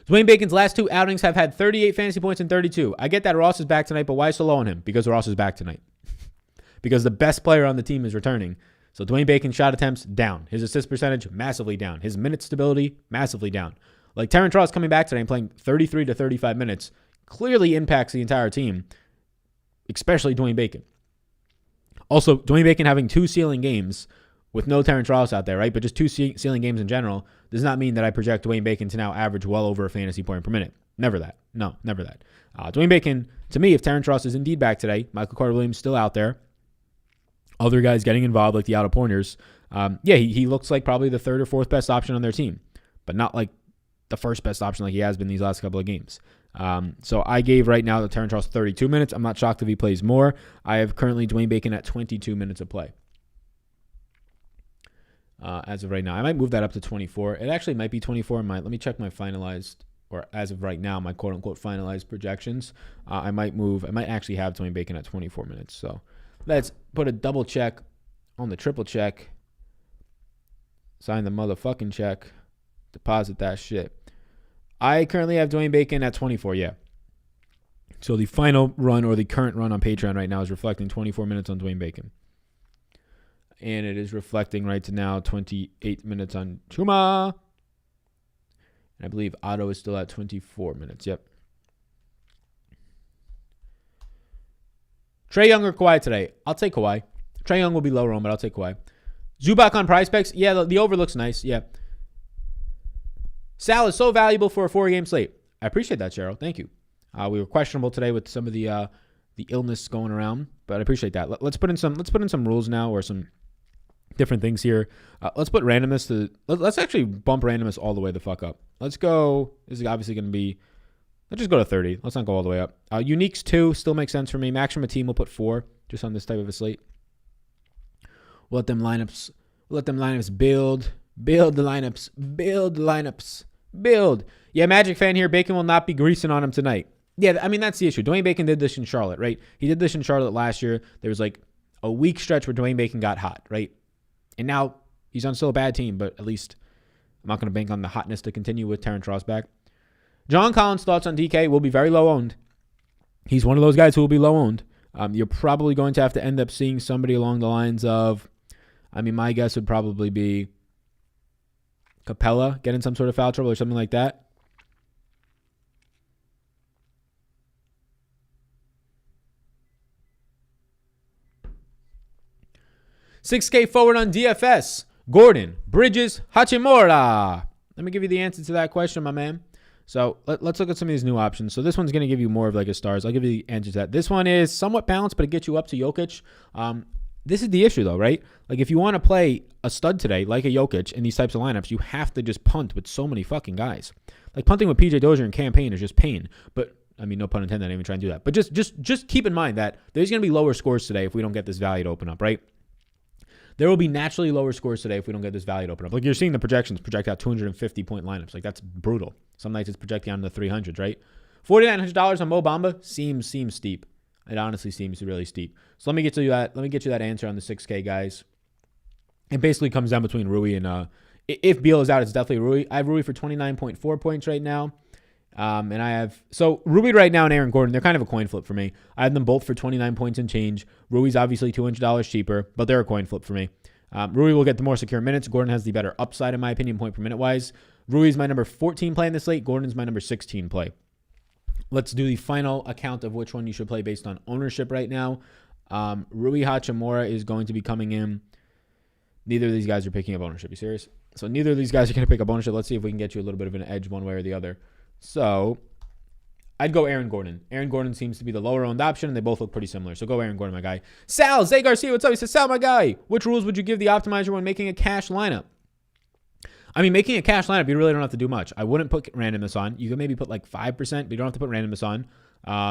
Dwayne Bacon's last two outings have had 38 fantasy points and 32. I get that Ross is back tonight, but why so low on him? Because Ross is back tonight. Because the best player on the team is returning. So Dwayne Bacon's shot attempts, down. His assist percentage, massively down. His minute stability, massively down. Like Terrence Ross coming back today and playing 33 to 35 minutes clearly impacts the entire team, especially Dwayne Bacon. Also, Dwayne Bacon having two ceiling games with no Terrence Ross out there, right? But just two ceiling games in general does not mean that I project Dwayne Bacon to now average well over a fantasy point per minute. Never that. No, never that. Dwayne Bacon, to me, if Terrence Ross is indeed back today, Michael Carter-Williams still out there, other guys getting involved like the Otto Pointers, he looks like probably the third or fourth best option on their team, but not like the first best option like he has been these last couple of games. So I gave right now to Terrence Ross 32 minutes. I'm not shocked if he plays more. I have currently Dwayne Bacon at 22 minutes of play. As of right now, I might move that up to 24. It actually might be 24. Let me check my finalized, or as of right now, my quote unquote finalized projections. I might actually have Dwayne Bacon at 24 minutes. So let's put a double check on the triple check. Sign the motherfucking check. Deposit that shit. I currently have Dwayne Bacon at 24, yeah. So the final run or the current run on Patreon right now is reflecting 24 minutes on Dwayne Bacon. And it is reflecting right to now 28 minutes on Chuma. And I believe Otto is still at 24 minutes. Yep. Trae Young or Kawhi today? I'll take Kawhi. Trae Young will be lower on, but I'll take Kawhi. Zubac on prize specs? Yeah, the over looks nice. Yeah. Sal is so valuable for a 4-game slate. I appreciate that, Cheryl. Thank you. We were questionable today with some of the illness going around, but I appreciate that. Let's put in some rules now, or some different things here. Let's put randomness to. Let's actually bump randomness all the way the fuck up. Let's go. This is obviously going to be. Let's just go to 30. Let's not go all the way up. Uniques 2 still makes sense for me. Max from a team will put 4 just on this type of a slate. We'll let them lineups build the lineups. Build. Yeah, Magic fan here. Bacon will not be greasing on him tonight. Yeah, I mean, that's the issue. Dwayne Bacon did this in Charlotte, right? He did this in Charlotte last year. There was like a week stretch where Dwayne Bacon got hot, right? And now he's on still a bad team, but at least I'm not going to bank on the hotness to continue with Terrence Ross back. John Collins' thoughts on DK will be very low owned. He's one of those guys who will be low owned. You're probably going to have to end up seeing somebody along the lines of, my guess would probably be Capella getting some sort of foul trouble or something like that. $6K forward on DFS. Gordon, Bridges, Hachimura. Let me give you the answer to that question, my man. So let's look at some of these new options. So this one's going to give you more of like a stars. I'll give you the answer to that. This one is somewhat balanced, but it gets you up to Jokic. This is the issue, though, right? Like, if you want to play a stud today, like a Jokic, in these types of lineups, you have to just punt with so many fucking guys. Like, punting with PJ Dozier and campaign is just pain. But, no pun intended, I didn't even try and do that. But just keep in mind that there's going to be lower scores today if we don't get this value to open up, right? There will be naturally lower scores today if we don't get this value to open up. Like, you're seeing the projections project out 250-point lineups. Like, that's brutal. Some nights it's projecting out in the 300s, right? $4,900 on Mo Bamba seems steep. It honestly seems really steep. So let me get you that answer on the 6K, guys. It basically comes down between Rui and if Beal is out, it's definitely Rui. I have Rui for 29.4 points right now. And I have, so Rui right now and Aaron Gordon, they're kind of a coin flip for me. I have them both for 29 points and change. Rui's obviously $200 cheaper, but they're a coin flip for me. Rui will get the more secure minutes. Gordon has the better upside, in my opinion, point per minute wise. Rui's my number 14 play in this slate. Gordon's my number 16 play. Let's do the final account of which one you should play based on ownership right now. Rui Hachimura is going to be coming in. Neither of these guys are picking up ownership. You serious? So neither of these guys are going to pick up ownership. Let's see if we can get you a little bit of an edge one way or the other. So I'd go Aaron Gordon. Aaron Gordon seems to be the lower owned option, and they both look pretty similar. So go Aaron Gordon, my guy. Sal, Zay Garcia, what's up? He says, Sal, my guy, which rules would you give the optimizer when making a cash lineup? Making a cash lineup, you really don't have to do much. I wouldn't put randomness on. You can maybe put like 5%, but you don't have to put randomness on.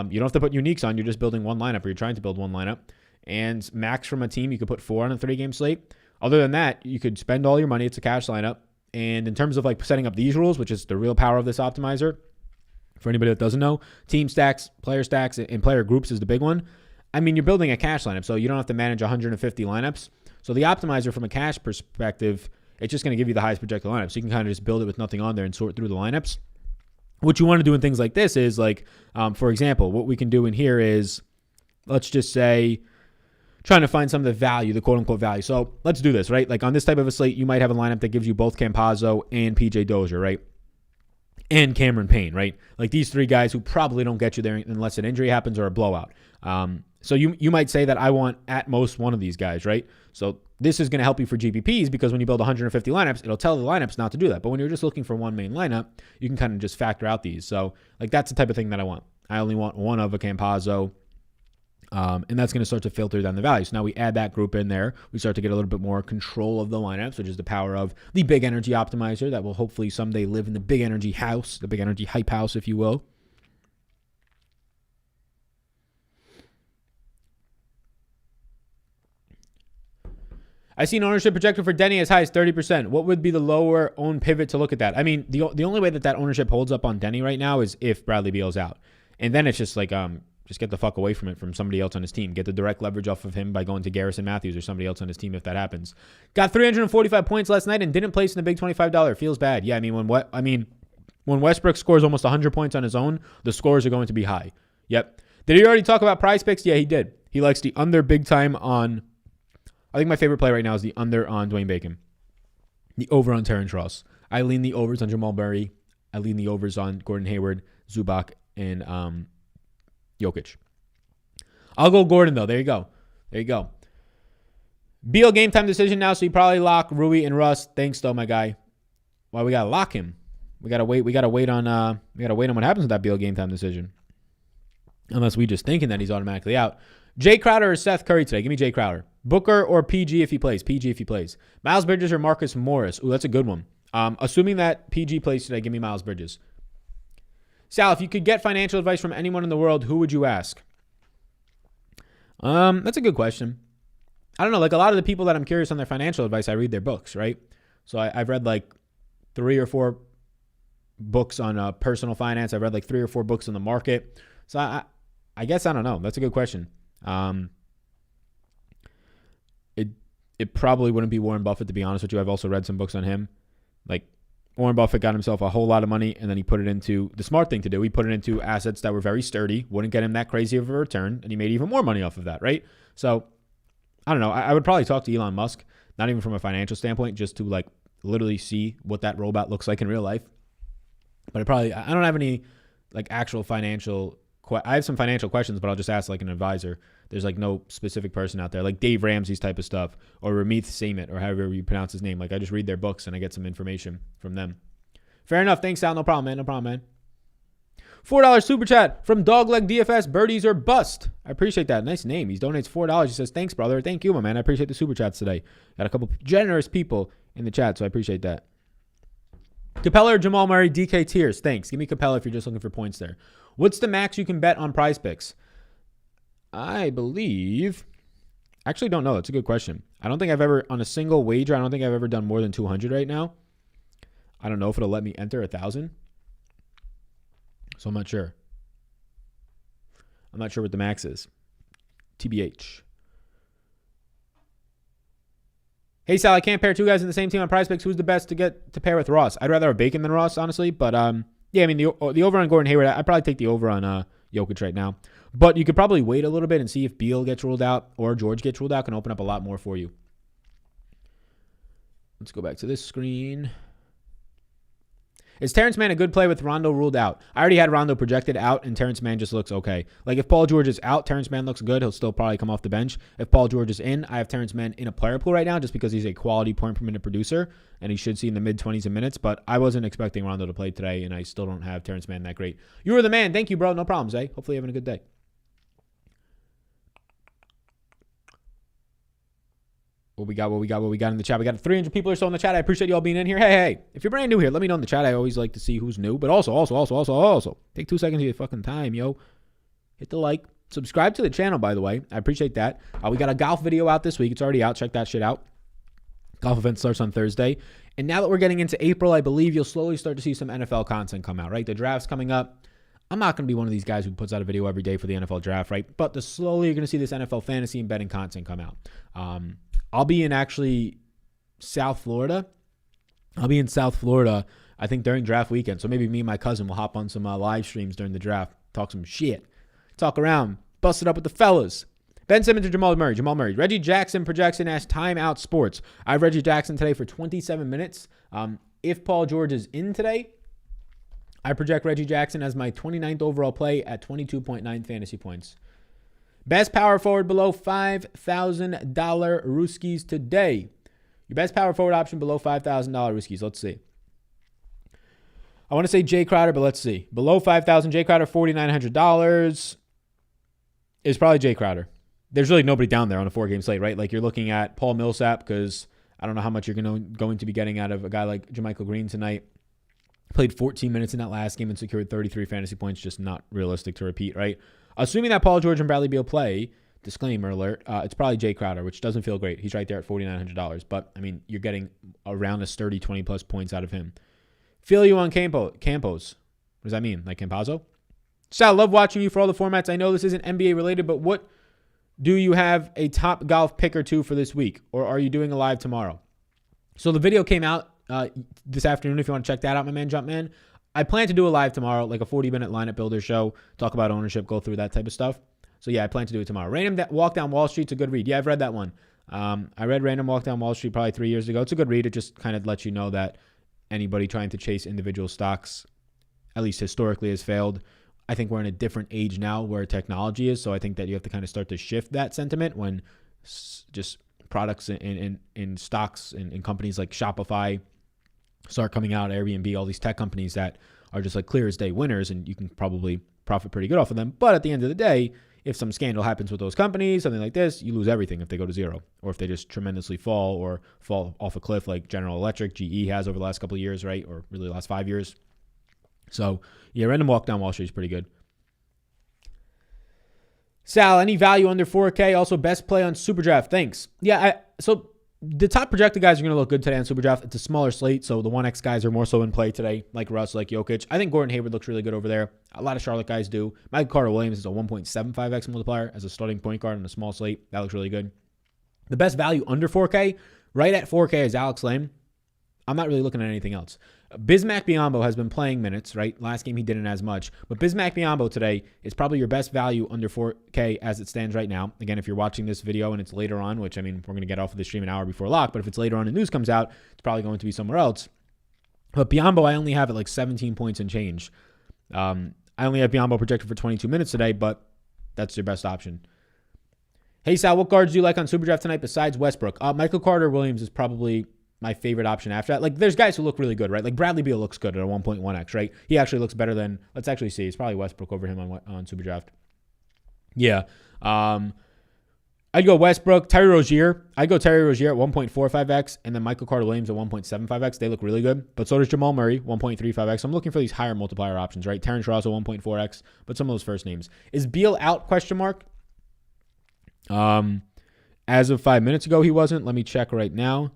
You don't have to put uniques on. You're just building one lineup, or you're trying to build one lineup. And max from a team, you could put 4 on a 3-game slate. Other than that, you could spend all your money. It's a cash lineup. And in terms of like setting up these rules, which is the real power of this optimizer, for anybody that doesn't know, team stacks, and player groups is the big one. You're building a cash lineup, so you don't have to manage 150 lineups. So the optimizer from a cash perspective, it's just going to give you the highest projected lineup. So you can kind of just build it with nothing on there and sort through the lineups. What you want to do in things like this is like, for example, what we can do in here is, let's just say, trying to find some of the value, the quote-unquote value. So let's do this, right? Like on this type of a slate, you might have a lineup that gives you both Campazzo and PJ Dozier, right? And Cameron Payne, right? Like these 3 guys who probably don't get you there unless an injury happens or a blowout. So you might say that I want at most one of these guys, right? So this is going to help you for GPPs because when you build 150 lineups, it'll tell the lineups not to do that. But when you're just looking for one main lineup, you can kind of just factor out these. So like that's the type of thing that I want. I only want one of a Campazzo. And that's going to start to filter down the value. So now we add that group in there. We start to get a little bit more control of the lineups, which is the power of the big energy optimizer that will hopefully someday live in the big energy house, the big energy hype house, if you will. I see an ownership projected for Denny as high as 30%. What would be the lower owned pivot to look at that? The only way that ownership holds up on Denny right now is if Bradley Beal's out. And then it's just like, just get the fuck away from it from somebody else on his team. Get the direct leverage off of him by going to Garrison Matthews or somebody else on his team if that happens. Got 345 points last night and didn't place in the big $25. Feels bad. Yeah, when Westbrook scores almost 100 points on his own, the scores are going to be high. Yep. Did he already talk about prize picks? Yeah, he did. He likes the under big time on, I think my favorite play right now is the under on Dwayne Bacon. The over on Terrence Ross. I lean the overs on Jamal Murray. I lean the overs on Gordon Hayward, Zubac, and Jokic. I'll go Gordon, though. There you go. Beal game time decision now, so you probably lock Rui and Russ. Thanks, though, my guy. Why we gotta lock him? We gotta wait on what happens with that Beal game time decision. Unless we just thinking that he's automatically out. Jay Crowder or Seth Curry today? Give me Jay Crowder. Booker or PG if he plays? PG if he plays. Miles Bridges or Marcus Morris? Ooh, that's a good one. Assuming that PG plays today, give me Miles Bridges. Sal, if you could get financial advice from anyone in the world, who would you ask? That's a good question. I don't know. Like a lot of the people that I'm curious on their financial advice, I read their books, right? So I've read like 3 or 4 books on personal finance. I've read like 3 or 4 books on the market. So I guess I don't know. That's a good question. It probably wouldn't be Warren Buffett, to be honest with you. I've also read some books on him. Like Warren Buffett got himself a whole lot of money, and then he put it into the smart thing to do. He put it into assets that were very sturdy, wouldn't get him that crazy of a return, and he made even more money off of that, right? So I don't know. I would probably talk to Elon Musk, not even from a financial standpoint, just to like literally see what that robot looks like in real life. But I don't have any like actual financial. I have some financial questions, but I'll just ask like an advisor. There's like no specific person out there, like Dave Ramsey's type of stuff, or Ramith Samit, or however you pronounce his name. Like I just read their books and I get some information from them. Fair enough. Thanks, Sal. No problem, man. No problem, man. $4 super chat from Dogleg DFS, birdies or bust. I appreciate that. Nice name. He donates $4. He says, thanks, brother. Thank you, my man. I appreciate the super chats today. Got a couple generous people in the chat, so I appreciate that. Capella or Jamal Murray, DK tiers. Thanks. Give me Capella if you're just looking for points there. What's the max you can bet on Prize Picks? I believe. Actually, don't know. That's a good question. I don't think I've ever, on a single wager, I don't think I've ever done more than 200 right now. I don't know if it'll let me enter 1,000. So I'm not sure. I'm not sure what the max is. TBH. Hey, Sal, I can't pair two guys in the same team on Prize Picks. Who's the best to get to pair with Ross? I'd rather have Bacon than Ross, honestly. But, yeah, I mean, the over on Gordon Hayward, I'd probably take the over on Jokic right now. But you could probably wait a little bit and see if Beal gets ruled out or George gets ruled out. Can open up a lot more for you. Let's go back to this screen. Is Terrence Mann a good play with Rondo ruled out? I already had Rondo projected out, and Terrence Mann just looks okay. Like, if Paul George is out, Terrence Mann looks good. He'll still probably come off the bench. If Paul George is in, I have Terrence Mann in a player pool right now just because he's a quality point per minute producer, and he should see in the mid-20s in minutes. But I wasn't expecting Rondo to play today, and I still don't have Terrence Mann that great. You were the man. Thank you, bro. No problems, eh? Hopefully you're having a good day. What we got in the chat. We got 300 people or so in the chat. I appreciate you all being in here. Hey, if you're brand new here, let me know in the chat. I always like to see who's new. But also, take 2 seconds of your fucking time, yo. Hit the like. Subscribe to the channel, by the way. I appreciate that. We got a golf video out this week. It's already out. Check that shit out. Golf event starts on Thursday. And now that we're getting into April, I believe you'll slowly start to see some NFL content come out, right? The draft's coming up. I'm not going to be one of these guys who puts out a video every day for the NFL draft, right? But slowly you're going to see this NFL fantasy and betting content come out. I'll be in actually South Florida. I think, during draft weekend. So maybe me and my cousin will hop on some live streams during the draft, talk some shit, talk around, bust it up with the fellas. Ben Simmons or Jamal Murray. Reggie Jackson projection as timeout sports. I have Reggie Jackson today for 27 minutes. If Paul George is in today, I project Reggie Jackson as my 29th overall play at 22.9 fantasy points. Best power forward below $5,000 Ruskies today. Your best power forward option below $5,000 Ruskies. Let's see. I want to say Jay Crowder, but let's see. Below $5,000, Jay Crowder, $4,900 is probably Jay Crowder. There's really nobody down there on a 4-game slate, right? Like, you're looking at Paul Millsap, because I don't know how much you're going to be getting out of a guy like JaMychal Green tonight. Played 14 minutes in that last game and secured 33 fantasy points. Just not realistic to repeat, right? Assuming that Paul George and Bradley Beal play, disclaimer alert, it's probably Jay Crowder, which doesn't feel great. He's right there at $4,900. But, I mean, you're getting around a sturdy 20-plus points out of him. Feel you on Campos. What does that mean? Like Campazzo? Sal, love watching you for all the formats. I know this isn't NBA related, but what do you have a top golf pick or two for this week? Or are you doing a live tomorrow? So the video came out this afternoon. If you want to check that out, my man Jumpman. I plan to do a live tomorrow, like a 40-minute lineup builder show, talk about ownership, go through that type of stuff. So, yeah, I plan to do it tomorrow. Random Walk Down Wall Street's a good read. Yeah, I've read that one. I read Random Walk Down Wall Street probably 3 years ago. It's a good read. It just kind of lets you know that anybody trying to chase individual stocks, at least historically, has failed. I think we're in a different age now where technology is, so I think that you have to kind of start to shift that sentiment when just products in stocks and companies like Shopify start coming out, Airbnb, all these tech companies that are just like clear as day winners, and you can probably profit pretty good off of them. But at the end of the day, if some scandal happens with those companies, something like this, you lose everything if they go to zero, or if they just tremendously fall or fall off a cliff like General Electric, GE has over the last couple of years, right? Or really the last 5 years. So, yeah, Random Walk Down Wall Street is pretty good. Sal, any value under 4K? Also, best play on Superdraft. Thanks. Yeah, so the top projected guys are going to look good today on Superdraft. It's a smaller slate, so the 1X guys are more so in play today, like Russ, like Jokic. I think Gordon Hayward looks really good over there. A lot of Charlotte guys do. Michael Carter-Williams is a 1.75x multiplier as a starting point guard on a small slate. That looks really good. The best value under 4K, right at 4K, is Alex Lamb. I'm not really looking at anything else. Bismack Biyombo has been playing minutes, right? Last game he didn't as much. But Bismack Biyombo today is probably your best value under 4K as it stands right now. Again, if you're watching this video and it's later on, which, I mean, we're going to get off of the stream an hour before lock, but if it's later on and news comes out, it's probably going to be somewhere else. But Biyombo, I only have it like 17 points and change. I only have Biyombo projected for 22 minutes today, but that's your best option. Hey, Sal, what guards do you like on Superdraft tonight besides Westbrook? Michael Carter-Williams is probably my favorite option after that. Like, there's guys who look really good, right? Like, Bradley Beal looks good at a 1.1x, right? He actually looks better than, let's actually see. It's probably Westbrook over him on Superdraft. Yeah. I'd go Westbrook. Terry Rozier. I'd go Terry Rozier at 1.45x, and then Michael Carter-Williams at 1.75x. They look really good. But so does Jamal Murray, 1.35x. I'm looking for these higher multiplier options, right? Terrence Ross at 1.4x, but some of those first names. Is Beal out, question mark? As of 5 minutes ago, he wasn't. Let me check right now.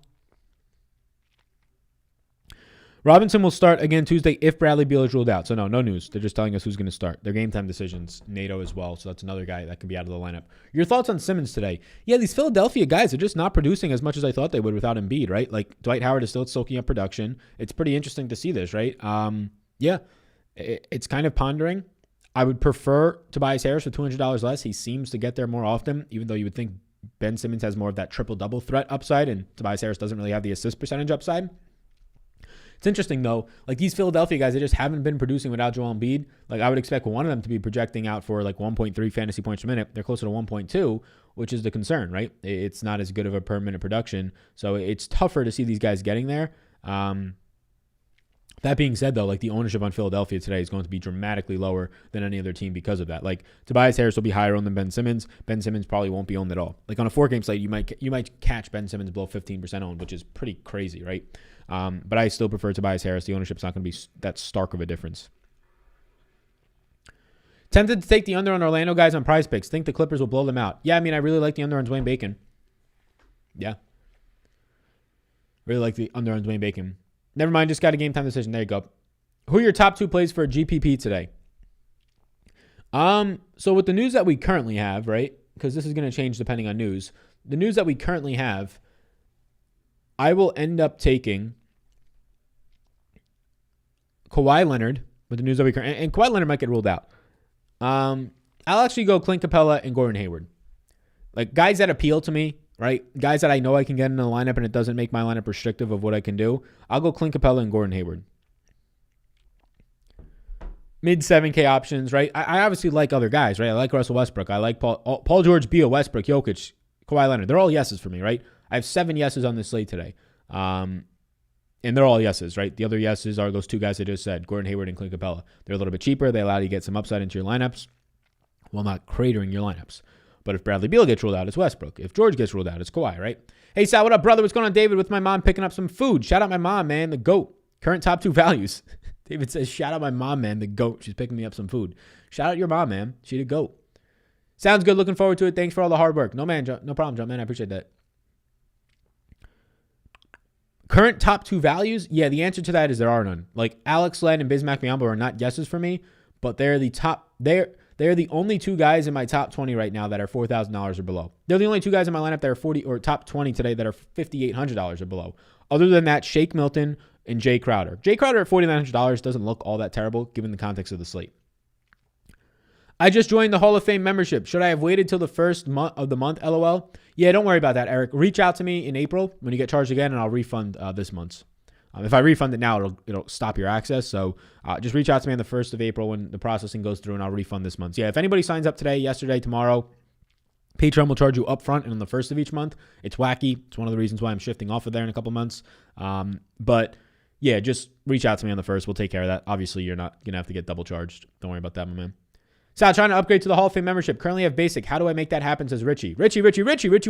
Robinson will start again Tuesday if Bradley Beal is ruled out. So no news. They're just telling us who's going to start. Their game time decisions, NATO as well. So that's another guy that can be out of the lineup. Your thoughts on Simmons today? Yeah, these Philadelphia guys are just not producing as much as I thought they would without Embiid, right? Like Dwight Howard is still soaking up production. It's pretty interesting to see this, right? Yeah, it's kind of pondering. I would prefer Tobias Harris for $200 less. He seems to get there more often, even though you would think Ben Simmons has more of that triple-double threat upside, and Tobias Harris doesn't really have the assist percentage upside. It's interesting, though. Like, these Philadelphia guys, they just haven't been producing without Joel Embiid. Like, I would expect one of them to be projecting out for, like, 1.3 fantasy points per minute. They're closer to 1.2, which is the concern, right? It's not as good of a per-minute production. So it's tougher to see these guys getting there. That being said, though, like, the ownership on Philadelphia today is going to be dramatically lower than any other team because of that. Like, Tobias Harris will be higher owned than Ben Simmons. Ben Simmons probably won't be owned at all. Like, on a 4-game slate, you might catch Ben Simmons below 15% owned, which is pretty crazy, right? But I still prefer Tobias Harris. The ownership's not going to be that stark of a difference. Tempted to take the under on Orlando guys on Prize Picks. Think the Clippers will blow them out. Yeah, I mean, I really like the under on Dwayne Bacon. Yeah. Really like the under on Dwayne Bacon. Never mind, just got a game time decision. There you go. Who are your top 2 plays for a GPP today? So with the news that we currently have, right? Because this is going to change depending on news. The news that we currently have, I will end up taking Kawhi Leonard with the news that we currently, and Kawhi Leonard might get ruled out. I'll actually go Clint Capella and Gordon Hayward. Like, guys that appeal to me, right? Guys that I know I can get in the lineup and it doesn't make my lineup restrictive of what I can do. I'll go Clint Capella and Gordon Hayward. Mid 7K options, right? I obviously like other guys, right? I like Russell Westbrook. I like Paul George, Beal, Westbrook, Jokic, Kawhi Leonard. They're all yeses for me, right? I have 7 yeses on this slate today. And they're all yeses, right? The other yeses are those 2 guys I just said, Gordon Hayward and Clint Capella. They're a little bit cheaper. They allow you to get some upside into your lineups while not cratering your lineups. But if Bradley Beal gets ruled out, it's Westbrook. If George gets ruled out, it's Kawhi, right? Hey, Sal, what up, brother? What's going on, David? With my mom picking up some food. Shout out my mom, man, the GOAT. Current top 2 values. David says, shout out my mom, man, the GOAT. She's picking me up some food. Shout out your mom, man. She the GOAT. Sounds good. Looking forward to it. Thanks for all the hard work. No, man. No problem, John, man. I appreciate that. Current top 2 values? Yeah, the answer to that is there are none. Like, Alex Len and Bismack Biyombo are not yeses for me, but they're the top. They're the only 2 guys in my top 20 right now that are $4,000 or below. They're the only 2 guys in my lineup that are 40 or top 20 today that are $5,800 or below. Other than that, Shake Milton and Jay Crowder. Jay Crowder at $4,900 doesn't look all that terrible given the context of the slate. I just joined the Hall of Fame membership. Should I have waited till the first month of the month? LOL. Yeah, don't worry about that, Eric. Reach out to me in April when you get charged again, and I'll refund this month's. If I refund it now, it'll stop your access. So just reach out to me on the 1st of April when the processing goes through, and I'll refund this month. Yeah, if anybody signs up today, yesterday, tomorrow, Patreon will charge you up front and on the 1st of each month. It's wacky. It's one of the reasons why I'm shifting off of there in a couple months. But yeah, just reach out to me on the 1st. We'll take care of that. Obviously, you're not going to have to get double charged. Don't worry about that, my man. Sal, trying to upgrade to the Hall of Fame membership. Currently have basic. How do I make that happen, says Richie. Richie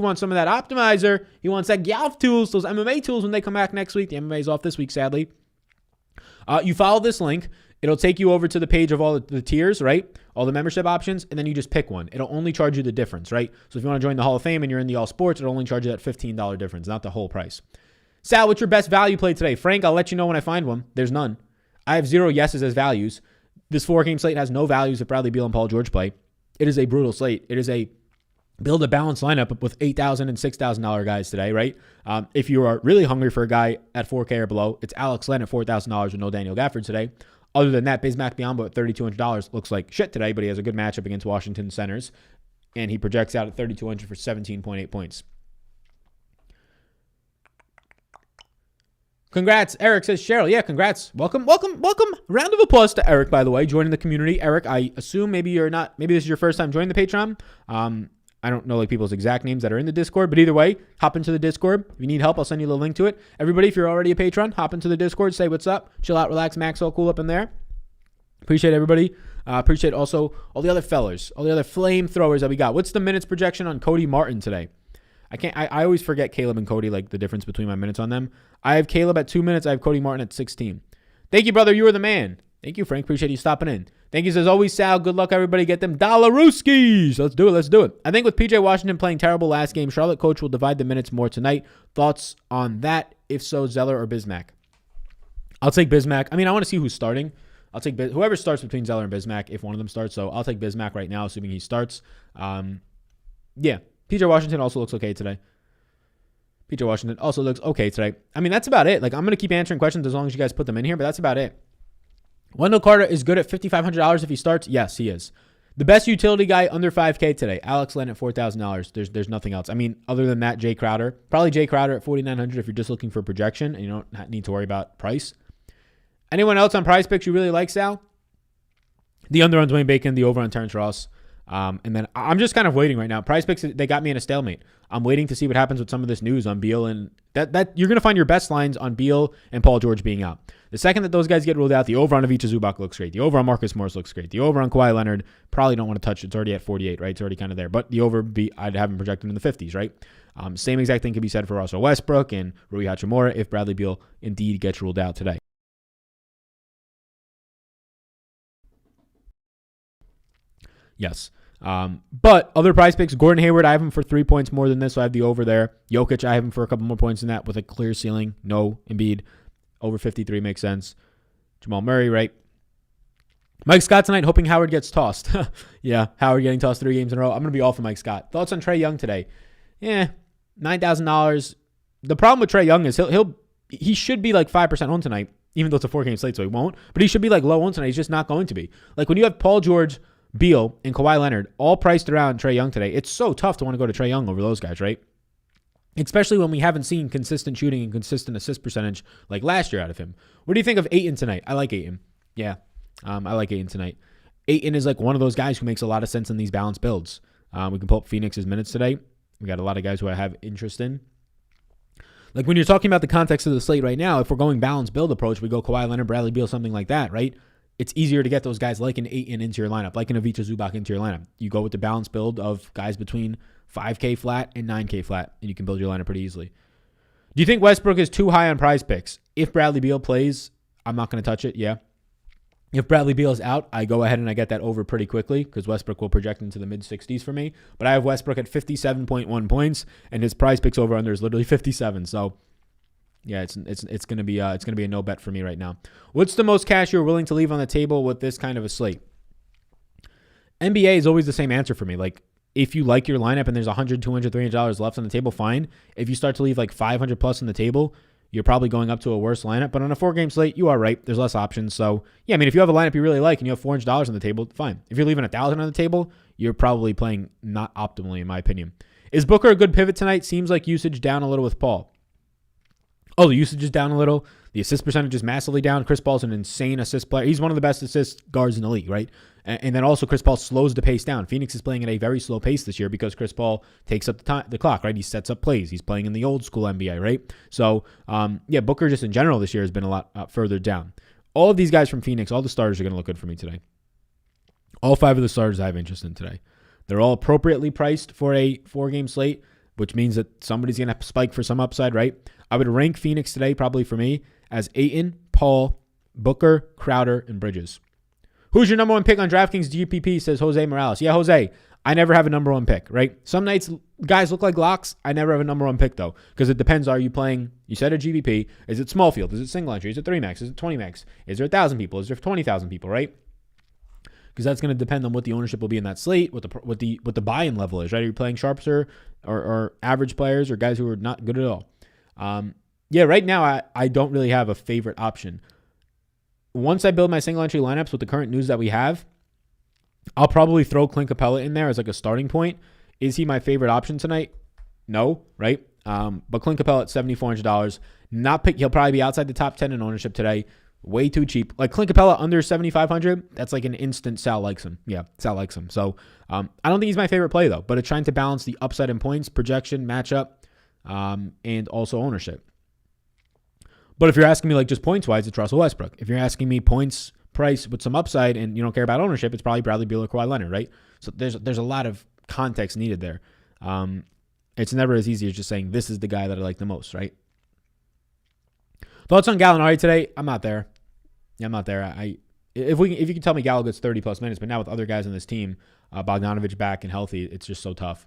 wants some of that optimizer. He wants that golf tools, those MMA tools when they come back next week. The MMA is off this week, sadly. You follow this link. It'll take you over to the page of all the tiers, right? All the membership options, and then you just pick one. It'll only charge you the difference, right? So if you want to join the Hall of Fame and you're in the All Sports, it'll only charge you that $15 difference, not the whole price. Sal, what's your best value play today? Frank, I'll let you know when I find one. There's none. I have 0 yeses as values. This 4-game slate has no values if Bradley Beal and Paul George play. It is a brutal slate. It is a Build a balanced lineup with $8,000 and $6,000 guys today, right? If you are really hungry for a guy at 4K or below, it's Alex Len at $4,000 with no Daniel Gafford today. Other than that, Bismack Biyombo at $3,200 looks like shit today, but he has a good matchup against Washington centers, and he projects out at $3,200 for 17.8 points. Congrats, Eric, says Cheryl. Yeah, congrats. Welcome. Round of applause to Eric, by the way, joining the community. Eric, I assume maybe this is your first time joining the Patreon. I don't know people's exact names that are in the Discord, but either way, hop into the Discord. If you need help, I'll send you the link to it. Everybody, if you're already a patron, hop into the Discord, say what's up, chill out, relax, Max, all cool up in there. Appreciate everybody. Appreciate also all the other fellers, all the other flamethrowers that we got. What's the minutes projection on Cody Martin today? I always forget Caleb and Cody, like the difference between my minutes on them. I have Caleb at 2 minutes. I have Cody Martin at 16. Thank you, brother. You are the man. Thank you, Frank. Appreciate you stopping in. Thank you, as always, Sal. Good luck, everybody. Get them Dollaruskis. Let's do it. I think with PJ Washington playing terrible last game, Charlotte coach will divide the minutes more tonight. Thoughts on that? If so, Zeller or Bismack? I'll take Bismack. I mean, I want to see who's starting. I'll take whoever starts between Zeller and Bismack if one of them starts. So I'll take Bismack right now, assuming he starts. Yeah. PJ Washington also looks okay today. I mean, that's about it. Like, I'm going to keep answering questions as long as you guys put them in here, but that's about it. Wendell Carter is good at $5,500 if he starts. Yes, he is. The best utility guy under 5K today, Alex Len at $4,000. There's nothing else. I mean, other than that, Jay Crowder. Probably Jay Crowder at $4,900 if you're just looking for projection and you don't need to worry about price. Anyone else on Prize Picks you really like, Sal? The under on Dwayne Bacon, the over on Terrence Ross. And then I'm just kind of waiting right now. Prize Picks, they got me in a stalemate. I'm waiting to see what happens with some of this news on Beal, and that you're going to find your best lines on Beal and Paul George being out. The second that those guys get ruled out, the over on Ivica Zubac looks great. The over on Marcus Morris looks great. The over on Kawhi Leonard, probably don't want to touch it. It's already at 48, right? It's already kind of there. But the over, I'd have him projected in the 50s, right? Same exact thing can be said for Russell Westbrook and Rui Hachimura if Bradley Beal indeed gets ruled out today. Yes. But other Prize Picks, Gordon Hayward, I have him for 3 points more than this, so I have the over there. Jokic, I have him for a couple more points than that with a clear ceiling. No, Embiid, over 53 makes sense. Jamal Murray, right? Mike Scott tonight, hoping Howard gets tossed. Yeah, Howard getting tossed 3 games in a row. I'm going to be all for Mike Scott. Thoughts on Trae Young today? Yeah, $9,000. The problem with Trae Young is he should be like 5% owned tonight, even though it's a 4-game slate, so he won't. But he should be like low owned tonight. He's just not going to be. Like when you have Paul George, Beal, and Kawhi Leonard all priced around Trae Young today, it's so tough to want to go to Trae Young over those guys, right? Especially when we haven't seen consistent shooting and consistent assist percentage like last year out of him. What do you think of Ayton tonight? I like Ayton. Yeah, I like Ayton tonight. Ayton is like one of those guys who makes a lot of sense in these balanced builds. We can pull up Phoenix's minutes today. We got a lot of guys who I have interest in. Like when you're talking about the context of the slate right now, if we're going balanced build approach, we go Kawhi Leonard, Bradley Beal, something like that, right? It's easier to get those guys like an Ayton into your lineup, like an Ivica Zubac into your lineup. You go with the balanced build of guys between 5K flat and 9K flat, and you can build your lineup pretty easily. Do you think Westbrook is too high on Prize Picks? If Bradley Beal plays, I'm not going to touch it, yeah. If Bradley Beal is out, I go ahead and I get that over pretty quickly because Westbrook will project into the mid-60s for me. But I have Westbrook at 57.1 points, and his Prize Picks over under is literally 57. So yeah, it's gonna be a no bet for me right now. What's the most cash you're willing to leave on the table with this kind of a slate? NBA is always the same answer for me. Like if you like your lineup and there's $100, $200, $300 left on the table, fine. If you start to leave like 500 plus on the table, you're probably going up to a worse lineup. But on a 4-game slate, you are right. There's less options. So yeah, I mean, if you have a lineup you really like and you have $400 on the table, fine. If you're leaving $1,000 on the table, you're probably playing not optimally, in my opinion. Is Booker a good pivot tonight? Seems like usage down a little with Paul. Oh, the usage is down a little. The assist percentage is massively down. Chris Paul's an insane assist player. He's one of the best assist guards in the league, right? And then also Chris Paul slows the pace down. Phoenix is playing at a very slow pace this year because Chris Paul takes up the clock, right? He sets up plays. He's playing in the old school NBA, right? So, yeah, Booker just in general this year has been a lot further down. All of these guys from Phoenix, all the starters are going to look good for me today. All 5 of the starters I have interest in today. They're all appropriately priced for a 4-game slate, which means that somebody's going to spike for some upside, right? I would rank Phoenix today, probably for me, as Ayton, Paul, Booker, Crowder, and Bridges. Who's your number 1 pick on DraftKings GPP, says Jose Morales. Yeah, Jose, I never have a number 1 pick, right? Some nights guys look like locks. I never have a number 1 pick, though, because it depends. Are you playing, you said a GPP. Is it small field? Is it single entry? Is it 3 max? Is it 20 max? Is there 1,000 people? Is there 20,000 people, right? because that's going to depend on what the ownership will be in that slate, what the buy-in level is, right? Are you playing sharps or average players or guys who are not good at all? Right now I don't really have a favorite option. Once I build my single entry lineups with the current news that we have, I'll probably throw Clint Capella in there as like a starting point. Is he my favorite option tonight? No, right? But Clint Capella at $7,400. He'll probably be outside the top 10 in ownership today. Way too cheap. Like Clint Capella under 7,500, that's like an instant Sal likes him. Yeah, Sal likes him. So I don't think he's my favorite play though, but it's trying to balance the upside in points, projection, matchup, and also ownership. But if you're asking me like just points wise, it's Russell Westbrook. If you're asking me points, price with some upside, and you don't care about ownership, it's probably Bradley Beal or Kawhi Leonard, right? So there's a lot of context needed there. It's never as easy as just saying this is the guy that I like the most, right? Thoughts on Gallinari today? I'm not there. Yeah, I'm not there. If you can tell me Gallo gets 30 plus minutes, but now with other guys on this team, Bogdanovich back and healthy, it's just so tough.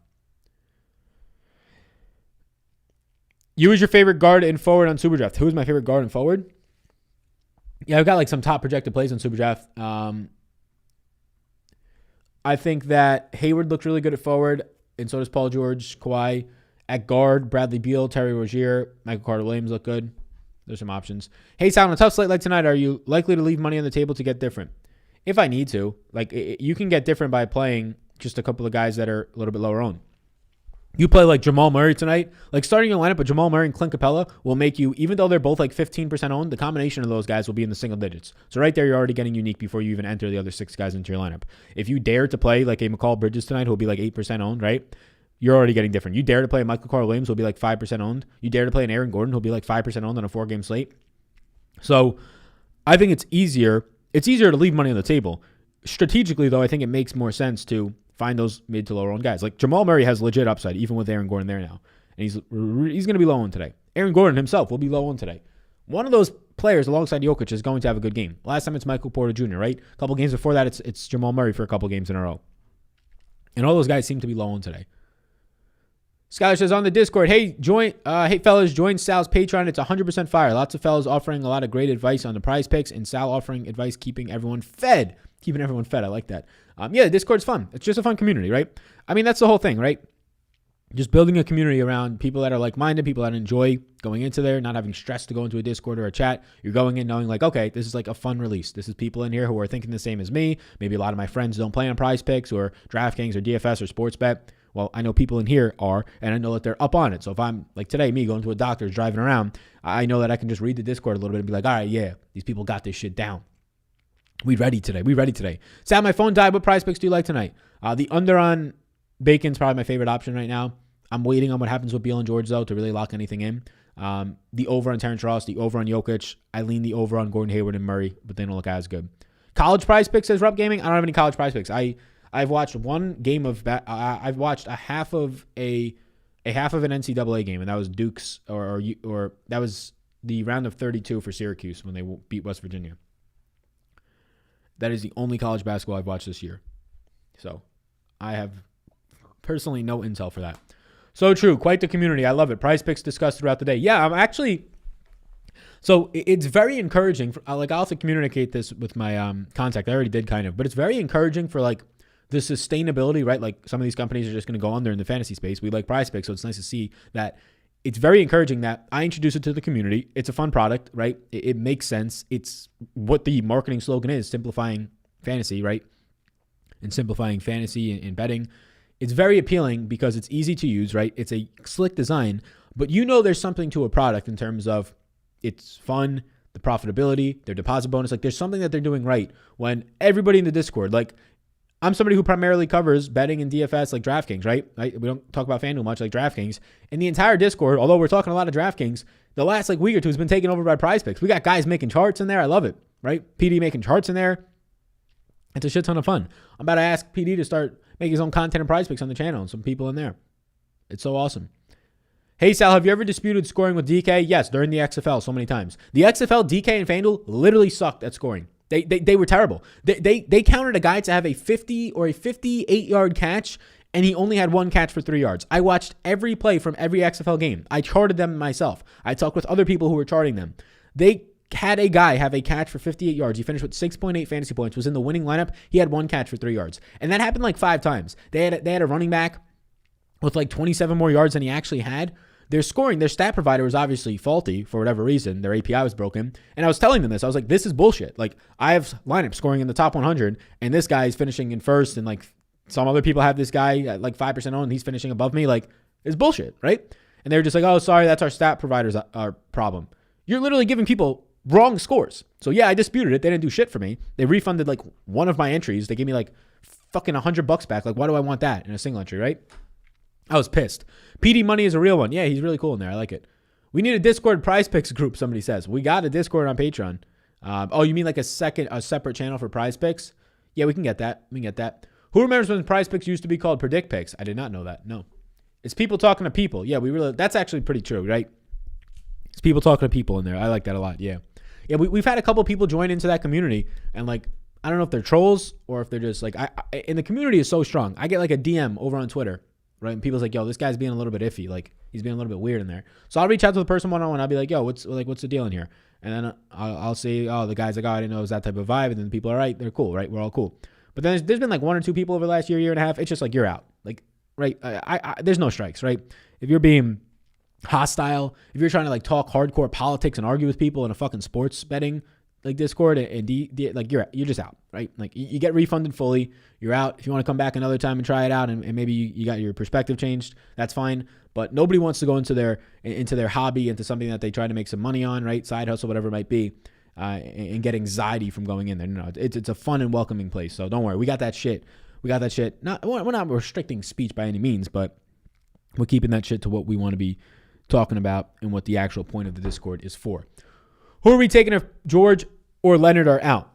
You is your favorite guard and forward on Superdraft. Who is my favorite guard and forward? Yeah, I've got like some top projected plays on Superdraft. I think that Hayward looks really good at forward, and so does Paul George, Kawhi. At guard, Bradley Beal, Terry Rozier, Michael Carter-Williams look good. There's some options. Hey, Sal, on a tough slate like tonight, are you likely to leave money on the table to get different? If I need to. Like, you can get different by playing just a couple of guys that are a little bit lower owned. You play like Jamal Murray tonight. Like starting your lineup with Jamal Murray and Clint Capella will make you, even though they're both like 15% owned, the combination of those guys will be in the single digits. So right there, you're already getting unique before you even enter the other 6 guys into your lineup. If you dare to play like a McCall Bridges tonight, who'll be like 8% owned, right? You're already getting different. You dare to play Michael Carter-Williams, who'll be like 5% owned. You dare to play an Aaron Gordon, who'll be like 5% owned on a 4-game slate. So I think it's easier to leave money on the table. Strategically, though, I think it makes more sense to find those mid to lower owned guys. Like Jamal Murray has legit upside, even with Aaron Gordon there now. And he's going to be low owned today. Aaron Gordon himself will be low owned today. One of those players alongside Jokic is going to have a good game. Last time it's Michael Porter Jr., right? A couple games before that, it's Jamal Murray for a couple games in a row. And all those guys seem to be low owned today. Skyler says on the Discord, hey fellas, join Sal's Patreon. It's 100% fire. Lots of fellas offering a lot of great advice on the prize picks, and Sal offering advice keeping everyone fed. I like that. The Discord's fun. It's just a fun community, right? I mean, that's the whole thing, right? Just building a community around people that are like-minded, people that enjoy going into there, not having stress to go into a Discord or a chat. You're going in knowing like, okay, this is like a fun release. This is people in here who are thinking the same as me. Maybe a lot of my friends don't play on prize picks or DraftKings or DFS or Sportsbet. Well, I know people in here are, and I know that they're up on it. So if I'm like today, me going to a doctor's driving around, I know that I can just read the Discord a little bit and be like, all right, yeah, these people got this shit down. We ready today. Sal, my phone died. What prize picks do you like tonight? The under on Bacon's probably my favorite option right now. I'm waiting on what happens with Beal and George, though, to really lock anything in. The over on Terrence Ross, the over on Jokic. I lean the over on Gordon Hayward and Murray, but they don't look as good. College prize picks, says Rupp Gaming. I don't have any college prize picks. I've watched one game of I've watched a half of an NCAA game, and that was Duke's or that was the round of 32 for Syracuse when they beat West Virginia. That is the only college basketball I've watched this year. So I have personally no intel for that. So true. Quite the community. I love it. Prize picks discussed throughout the day. Yeah, I'm actually. So it's very encouraging. I'll have to communicate this with my contact. I already did kind of, but it's very encouraging for like the sustainability, right? Like some of these companies are just going to go under in the fantasy space. We like prize picks, so it's nice to see that. It's very encouraging that I introduce it to the community. It's a fun product, right? It makes sense. It's what the marketing slogan is, simplifying fantasy, right? And simplifying fantasy and betting. It's very appealing because it's easy to use, right? It's a slick design, but there's something to a product in terms of it's fun, the profitability, their deposit bonus. Like there's something that they're doing right when everybody in the Discord, like I'm somebody who primarily covers betting and DFS like DraftKings, right? We don't talk about FanDuel much like DraftKings. In the entire Discord, although we're talking a lot of DraftKings, the last like week or two has been taken over by prize picks. We got guys making charts in there. I love it, right? PD making charts in there. It's a shit ton of fun. I'm about to ask PD to start making his own content and prize picks on the channel and some people in there. It's so awesome. Hey, Sal, have you ever disputed scoring with DK? Yes, during the XFL so many times. The XFL, DK, and FanDuel literally sucked at scoring. They were terrible. They counted a guy to have a 50 or a 58-yard catch, and he only had one catch for 3 yards. I watched every play from every XFL game. I charted them myself. I talked with other people who were charting them. They had a guy have a catch for 58 yards. He finished with 6.8 fantasy points, was in the winning lineup. He had one catch for 3 yards. And that happened like 5 times. They had a running back with like 27 more yards than he actually had. Their stat provider was obviously faulty for whatever reason. Their API was broken. And I was telling them this. I was like, this is bullshit. Like, I have lineup scoring in the top 100, and this guy is finishing in first, and like some other people have this guy at like 5% owned, and he's finishing above me. Like, it's bullshit, right? And they were just like, oh, sorry, that's our stat provider's problem. You're literally giving people wrong scores. So yeah, I disputed it. They didn't do shit for me. They refunded like one of my entries. They gave me like fucking $100 back. Like, why do I want that in a single entry, right? I was pissed. PD Money is a real one. Yeah, he's really cool in there. I like it. We need a Discord Prize Picks group, somebody says. We got a Discord on Patreon. Oh, you mean like a separate channel for Prize Picks? Yeah, we can get that. Who remembers when Prize Picks used to be called Predict Picks? I did not know that. No. It's people talking to people. Yeah, that's actually pretty true, right? It's people talking to people in there. I like that a lot. Yeah. Yeah, we've had a couple people join into that community, and like, I don't know if they're trolls or if they're just like, and the community is so strong. I get like a DM over on Twitter. Right? And people's like, yo, this guy's being a little bit iffy. Like, he's being a little bit weird in there. So I'll reach out to the person one-on-one. I'll be like, yo, what's the deal in here? And then I'll say, oh, the guy's like, oh, I didn't know it was that type of vibe. And then the people are right. They're cool, right? We're all cool. But then there's been like 1 or 2 people over the last year and a half. It's just like, you're out. Like, right? There's no strikes, right? If you're being hostile, if you're trying to like talk hardcore politics and argue with people in a fucking sports betting like Discord and like you're just out, right? Like you get refunded fully. You're out. If you want to come back another time and try it out, and maybe you got your perspective changed, that's fine. But nobody wants to go into their hobby, into something that they try to make some money on, right? Side hustle, whatever it might be, and get anxiety from going in there. No, it's a fun and welcoming place. So don't worry, we got that shit. We're not restricting speech by any means, but we're keeping that shit to what we want to be talking about and what the actual point of the Discord is for. Who are we taking if George or Leonard are out?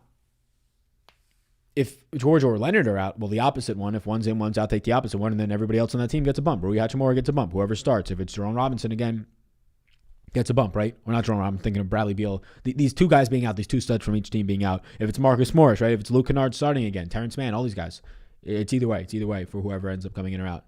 If George or Leonard are out, well, the opposite one. If one's in, one's out, take the opposite one, and then everybody else on that team gets a bump. Rui Hachimura gets a bump. Whoever starts. If it's Jerome Robinson again, gets a bump, right? Or not Jerome Robinson. I'm thinking of Bradley Beal. These 2 guys being out, these 2 studs from each team being out. If it's Marcus Morris, right? If it's Luke Kennard starting again, Terrence Mann, all these guys. It's either way. It's either way for whoever ends up coming in or out.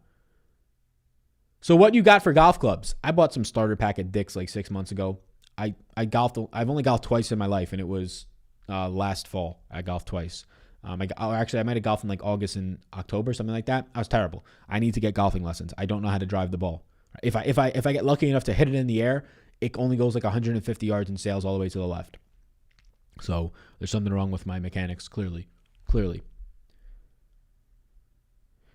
So what you got for golf clubs? I bought some starter pack at Dick's like 6 months ago. I've only golfed twice in my life, and it was last fall. I golfed twice. I might have golfed in like August and October, something like that. I was terrible. I need to get golfing lessons. I don't know how to drive the ball. If I get lucky enough to hit it in the air, it only goes like 150 yards and sails all the way to the left. So there's something wrong with my mechanics, clearly.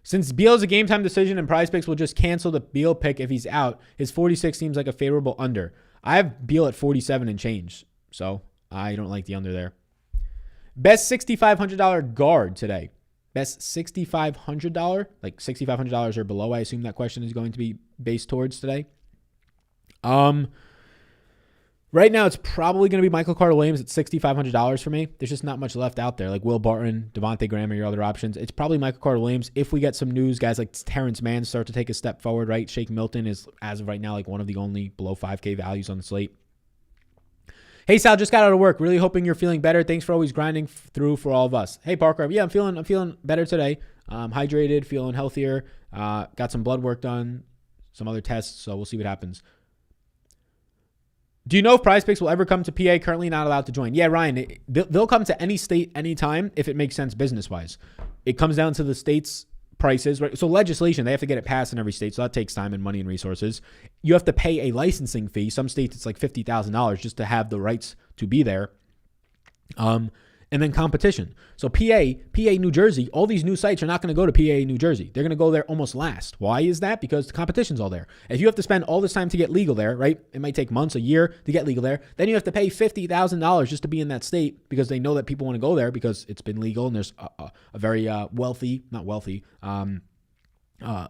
Since Beal is a game time decision and Prize Picks will just cancel the Beal pick if he's out, his 46 seems like a favorable under. I have Beal at 47 and change, so I don't like the under there. Best $6,500 guard today. Best $6,500, like $6,500 or below. I assume that question is going to be based towards today. Right now, it's probably going to be Michael Carter-Williams at $6,500 for me. There's just not much left out there. Like Will Barton, Devontae Graham are your other options. It's probably Michael Carter-Williams. If we get some news, guys like Terrence Mann start to take a step forward, right? Shake Milton is, as of right now, like one of the only below 5K values on the slate. Hey, Sal, just got out of work. Really hoping you're feeling better. Thanks for always grinding through for all of us. Hey, Parker. Yeah, I'm feeling better today. Hydrated, feeling healthier. Got some blood work done, some other tests, so we'll see what happens. Do you know if Prize Picks will ever come to PA? Currently not allowed to join. Yeah, Ryan, they'll come to any state anytime if it makes sense business-wise. It comes down to the state's prices, right? So legislation, they have to get it passed in every state, so that takes time and money and resources. You have to pay a licensing fee. Some states, it's like $50,000 just to have the rights to be there. And then competition. So PA, New Jersey, all these new sites are not going to go to PA, New Jersey. They're going to go there almost last. Why is that? Because the competition's all there. If you have to spend all this time to get legal there, right? It might take months, a year to get legal there. Then you have to pay $50,000 just to be in that state because they know that people want to go there because it's been legal and there's a very wealthy,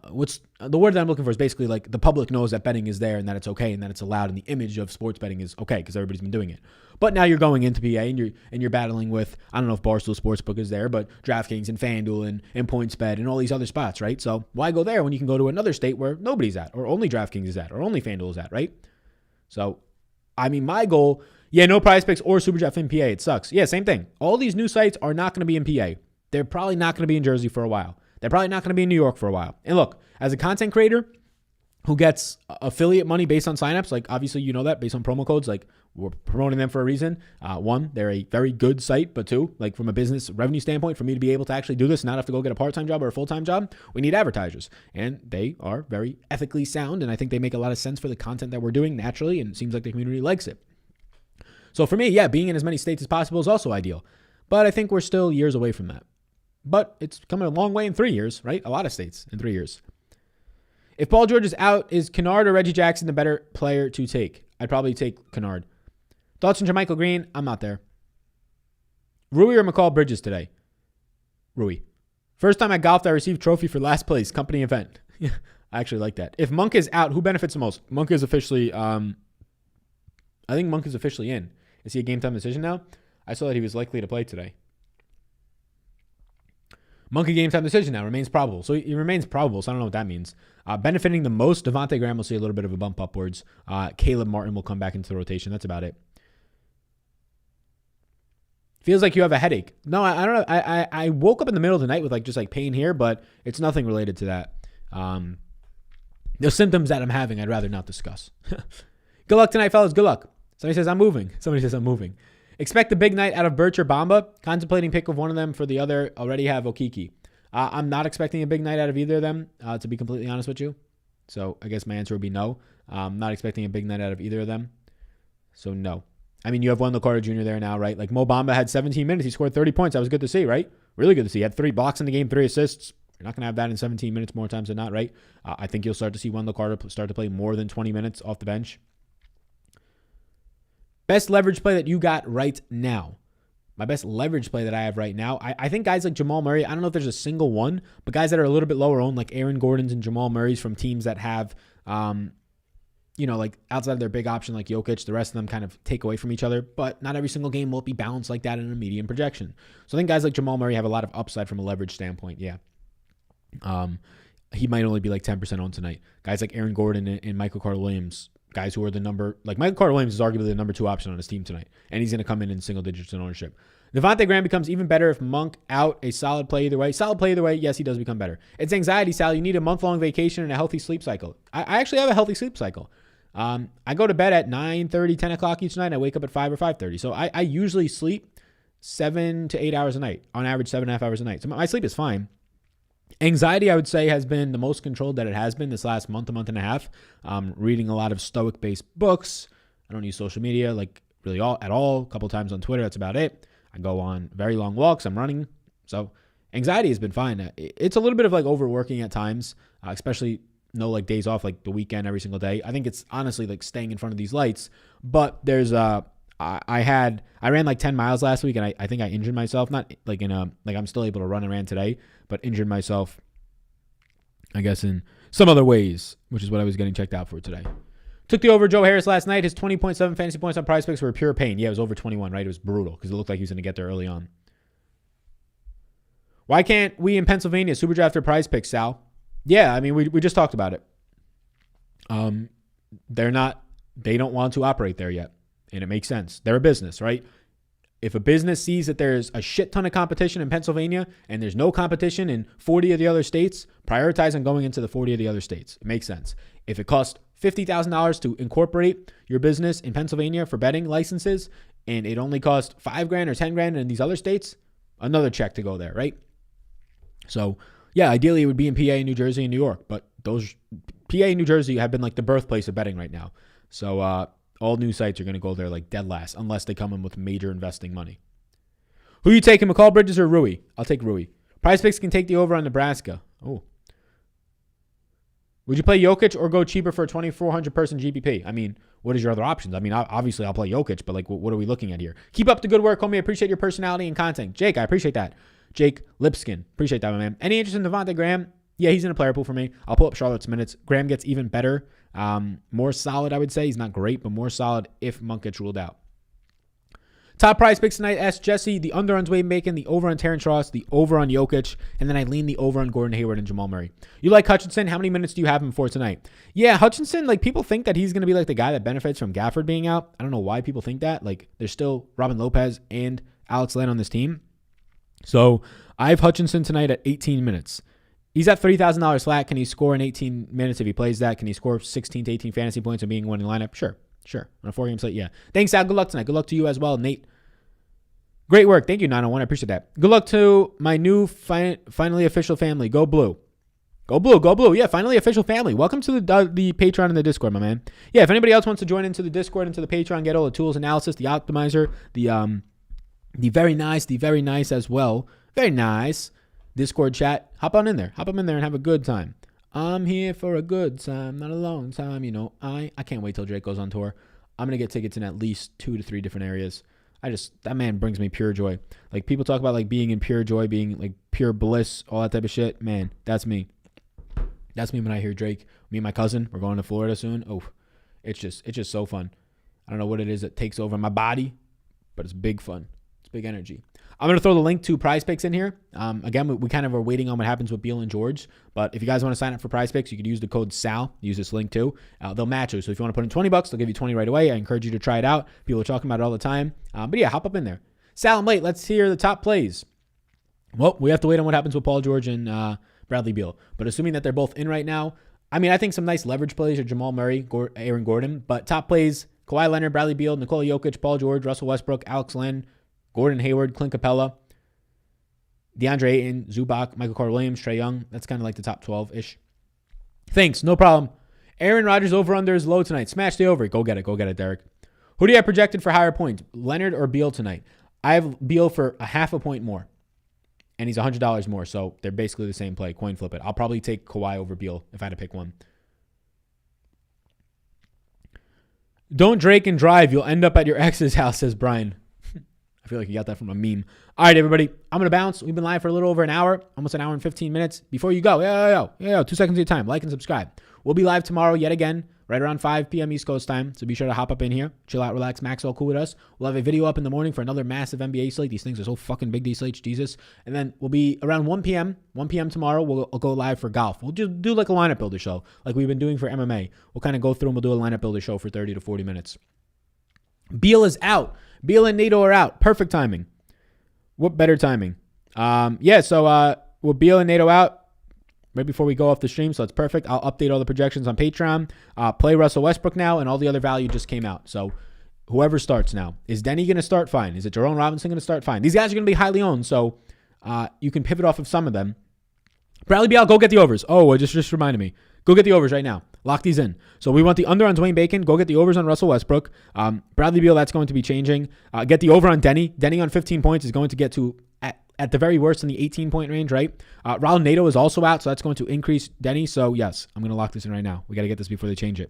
what's the word that I'm looking for is basically like the public knows that betting is there and that it's okay and that it's allowed and the image of sports betting is okay because everybody's been doing it. But now you're going into PA and you're battling with, I don't know if Barstool Sportsbook is there, but DraftKings and FanDuel and PointsBet and all these other spots, right? So why go there when you can go to another state where nobody's at or only DraftKings is at or only FanDuel is at, right? So, I mean, my goal, no Prize Picks or SuperDraft in PA. It sucks. Yeah, same thing. All these new sites are not going to be in PA. They're probably not going to be in Jersey for a while. They're probably not going to be in New York for a while. And look, as a content creator who gets affiliate money based on signups, like obviously you know that based on promo codes, like we're promoting them for a reason. One, they're a very good site, but two, like from a business revenue standpoint, for me to be able to actually do this, not have to go get a part-time job or a full-time job, we need advertisers. And they are very ethically sound, and I think they make a lot of sense for the content that we're doing naturally, and it seems like the community likes it. So for me, yeah, being in as many states as possible is also ideal. But I think we're still years away from that. But it's coming a long way in 3 years, right? A lot of states in 3 years. If Paul George is out, is Kennard or Reggie Jackson the better player to take? I'd probably take Kennard. Thoughts on Jermichael Green? I'm not there. Rui or McCall Bridges today? Rui. First time I golfed, I received trophy for last place, company event. I actually like that. If Monk is out, who benefits the most? Monk is officially, I think Monk is officially in. Is he a game time decision now? I saw that he was likely to play today. Monk a game time decision now, remains probable. So he remains probable, so I don't know what that means. Benefiting the most, Devontae Graham will see a little bit of a bump upwards. Caleb Martin will come back into the rotation. That's about it. Feels like you have a headache. No, I don't know. I woke up in the middle of the night with just pain here, but it's nothing related to that. The symptoms that I'm having, I'd rather not discuss. Good luck tonight, fellas. Good luck. Somebody says I'm moving. Expect a big night out of Birch or Bamba. Contemplating pick of one of them for the other. Already have Okiki. I'm not expecting a big night out of either of them, to be completely honest with you. So I guess my answer would be no. I'm not expecting a big night out of either of them. So no. I mean, you have Wendell Carter Jr. there now, right? Like Mo Bamba had 17 minutes. He scored 30 points. That was good to see, right? Really good to see. He had 3 blocks in the game, 3 assists. You're not going to have that in 17 minutes more times than not, right? I think you'll start to see Wendell Carter start to play more than 20 minutes off the bench. Best leverage play that you got right now. My best leverage play that I have right now, I think guys like Jamal Murray, I don't know if there's a single one, but guys that are a little bit lower owned, like Aaron Gordon's and Jamal Murray's from teams that have, outside of their big option like Jokic, the rest of them kind of take away from each other, but not every single game will be balanced like that in a median projection. So I think guys like Jamal Murray have a lot of upside from a leverage standpoint, yeah. He might only be 10% owned tonight. Guys like Aaron Gordon and Michael Carter-Williams, guys who are the number, Michael Carter-Williams is arguably the number 2 option on his team tonight, and he's going to come in single digits in ownership. Devontae Graham becomes even better if Monk out, a solid play either way. Solid play either way, yes, he does become better. It's anxiety, Sal. You need a month-long vacation and a healthy sleep cycle. I actually have a healthy sleep cycle. I go to bed at 9:30, 10 o'clock each night, and I wake up at 5 or 5:30. So I usually sleep 7 to 8 hours a night, on average 7.5 hours a night. So my sleep is fine. Anxiety, I would say, has been the most controlled that it has been this last month and a half. Reading a lot of Stoic-based books. I don't use social media really at all. A couple times on Twitter, that's about it. I go on very long walks. I'm running. So anxiety has been fine. It's a little bit of overworking at times, especially no days off the weekend every single day. I think it's honestly staying in front of these lights. But there's I ran 10 miles last week, and I think I injured myself. Not I'm still able to run and ran today, but injured myself, I guess, in some other ways, which is what I was getting checked out for today. Took the over Joe Harris last night. His 20.7 fantasy points on Prize Picks were pure pain. Yeah, it was over 21, right? It was brutal because it looked like he was going to get there early on. Why can't we in Pennsylvania super draft their Prize Picks, Sal? Yeah, I mean, we just talked about it. They don't want to operate there yet. And it makes sense. They're a business, right? If a business sees that there's a shit ton of competition in Pennsylvania and there's no competition in 40 of the other states, prioritize on going into the 40 of the other states. It makes sense. If it costs $50,000 to incorporate your business in Pennsylvania for betting licenses and it only costs $5,000 or $10,000 in these other states, another check to go there, right? So, yeah, ideally it would be in PA, New Jersey, and New York, but those PA and New Jersey have been the birthplace of betting right now. So, all new sites are going to go there dead last unless they come in with major investing money. Who you taking, McCall Bridges or Rui? I'll take Rui. Prize Picks can take the over on Nebraska. Oh. Would you play Jokic or go cheaper for a 2,400 person GPP? I mean, what is your other options? I mean, obviously I'll play Jokic, but what are we looking at here? Keep up the good work, homie. I appreciate your personality and content. Jake, I appreciate that. Jake Lipskin. Appreciate that, my man. Any interest in Devontae Graham? Yeah, he's in a player pool for me. I'll pull up Charlotte's minutes. Graham gets even better. More solid, I would say. He's not great, but more solid if Monk gets ruled out. Top Prize Picks tonight. Ask Jesse. The under on Dwayne Bacon, the over on Terrence Ross, the over on Jokic, and then I lean the over on Gordon Hayward and Jamal Murray. You like Hutchinson? How many minutes do you have him for tonight? Yeah, Hutchinson, people think that he's going to be the guy that benefits from Gafford being out. I don't know why people think that. There's still Robin Lopez and Alex Len on this team. So I have Hutchinson tonight at 18 minutes. He's at $30,000 flat. Can he score in 18 minutes if he plays that? Can he score 16 to 18 fantasy points and being winning lineup? Sure. Sure. On a 4-game slate, yeah. Thanks, Al. Good luck tonight. Good luck to you as well, Nate. Great work. Thank you, 901. I appreciate that. Good luck to my new finally official family. Go Blue. Go Blue. Go Blue. Yeah, finally official family. Welcome to the Patreon and the Discord, my man. Yeah, if anybody else wants to join into the Discord, into the Patreon, get all the tools, analysis, the optimizer, the very nice as well. Very nice Discord chat. Hop on in there. Hop on in there and have a good time. I'm here for a good time, not a long time. You know, I can't wait till Drake goes on tour. I'm going to get tickets in at least 2 to 3 different areas. That man brings me pure joy. Like, people talk about, like, being in pure joy, being, like, pure bliss, all that type of shit. Man, that's me. That's me when I hear Drake. Me and my cousin, we're going to Florida soon. Oh, it's just so fun. I don't know what it is that takes over my body, but it's big fun. It's big energy. I'm going to throw the link to Prize Picks in here. Again, we kind of are waiting on what happens with Beal and George. But if you guys want to sign up for Prize Picks, you could use the code SAL. Use this link too. They'll match you. So if you want to put in $20, they'll give you 20 right away. I encourage you to try it out. People are talking about it all the time. But yeah, hop up in there. Sal, I'm late. Let's hear the top plays. Well, we have to wait on what happens with Paul George and Bradley Beal. But assuming that they're both in right now, I mean, I think some nice leverage plays are Jamal Murray, Aaron Gordon. But top plays, Kawhi Leonard, Bradley Beal, Nikola Jokic, Paul George, Russell Westbrook, Alex Len, Gordon Hayward, Clint Capella, DeAndre Ayton, Zubac, Michael Carter-Williams, Trae Young. That's kind of like the top 12-ish. Thanks. No problem. Aaron Rodgers over-under is low tonight. Smash the over. Go get it. Go get it, Derek. Who do you have projected for higher points, Leonard or Beal tonight? I have Beal for a half a point more, and he's $100 more, so they're basically the same play. Coin flip it. I'll probably take Kawhi over Beal if I had to pick one. Don't Drake and drive. You'll end up at your ex's house, says Brian. I feel like you got that from a meme. All right, everybody. I'm going to bounce. We've been live for a little over an hour, almost an hour and 15 minutes. Before you go, 2 seconds of your time. Like and subscribe. We'll be live tomorrow yet again, right around 5 p.m. East Coast time. So be sure to hop up in here, chill out, relax, max, all cool with us. We'll have a video up in the morning for another massive NBA slate. These things are so fucking big, these slates, Jesus. And then we'll be around 1 p.m. tomorrow. We'll go live for golf. We'll just do like a lineup builder show, like we've been doing for MMA. We'll kind of go through and we'll do a lineup builder show for 30 to 40 minutes. Beal is out. Beal and Nato are out. Perfect timing. What better timing? So with Beal and Nato out right before we go off the stream, so that's perfect. I'll update all the projections on Patreon. Play Russell Westbrook now, and all the other value just came out. So whoever starts now. Is Denny going to start? Fine. Is it Jerome Robinson going to start? Fine. These guys are going to be highly owned, so you can pivot off of some of them. Bradley Beal, go get the overs. Oh, it just reminded me. Go get the overs right now. Lock these in. So we want the under on Dwayne Bacon. Go get the overs on Russell Westbrook. Bradley Beal, that's going to be changing. Get the over on Denny. Denny on 15 points is going to get to, at the very worst, in the 18-point range, right? Raul Nato is also out, so that's going to increase Denny. So, yes, I'm going to lock this in right now. We got to get this before they change it.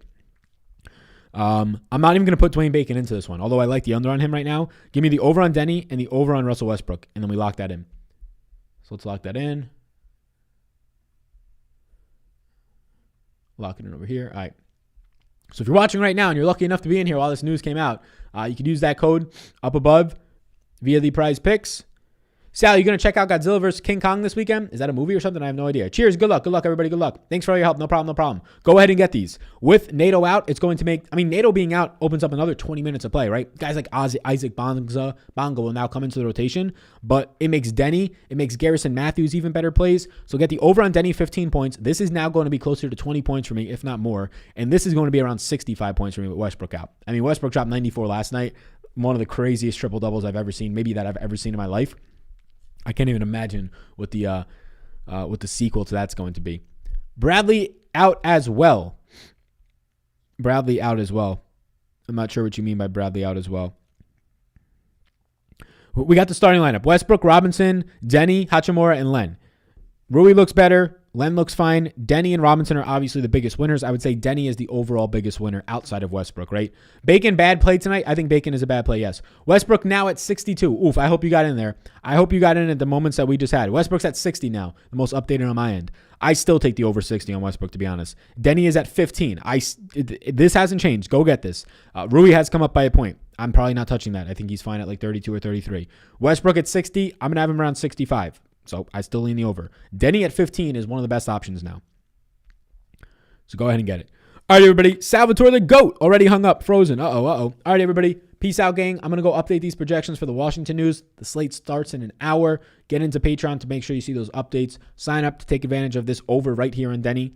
I'm not even going to put Dwayne Bacon into this one, although I like the under on him right now. Give me the over on Denny and the over on Russell Westbrook, and then we lock that in. So let's lock that in. Locking it over here. All right. So if you're watching right now and you're lucky enough to be in here while this news came out, you could use that code up above via the Prize Picks. Sal, you going to check out Godzilla vs. King Kong this weekend? Is that a movie or something? I have no idea. Cheers. Good luck. Good luck, everybody. Good luck. Thanks for all your help. No problem. No problem. Go ahead and get these. With Nato out, it's going to make, Nato being out opens up another 20 minutes of play, right? Guys like Isaac Bonga will now come into the rotation, but it makes Denny, it makes Garrison Matthews even better plays. So get the over on Denny, 15 points. This is now going to be closer to 20 points for me, if not more. And this is going to be around 65 points for me with Westbrook out. Westbrook dropped 94 last night. One of the craziest triple doubles I've ever seen, maybe that I've ever seen in my life. I can't even imagine what the sequel to that's going to be. Bradley out as well. Bradley out as well. I'm not sure what you mean by Bradley out as well. We got the starting lineup. Westbrook, Robinson, Denny, Hachimura, and Len. Rui looks better. Len looks fine. Denny and Robinson are obviously the biggest winners. I would say Denny is the overall biggest winner outside of Westbrook, right? Bacon, bad play tonight. I think Bacon is a bad play, yes. Westbrook now at 62. Oof, I hope you got in there. I hope you got in at the moments that we just had. Westbrook's at 60 now, the most updated on my end. I still take the over 60 on Westbrook, to be honest. Denny is at 15. This hasn't changed. Go get this. Rui has come up by a point. I'm probably not touching that. I think he's fine at like 32 or 33. Westbrook at 60. I'm going to have him around 65. So I still lean the over. Denny at 15 is one of the best options now. So go ahead and get it. All right, everybody. Salvatore the GOAT already hung up, frozen. Uh-oh. All right, everybody. Peace out, gang. I'm going to go update these projections for the Washington news. The slate starts in an hour. Get into Patreon to make sure you see those updates. Sign up to take advantage of this over right here in Denny.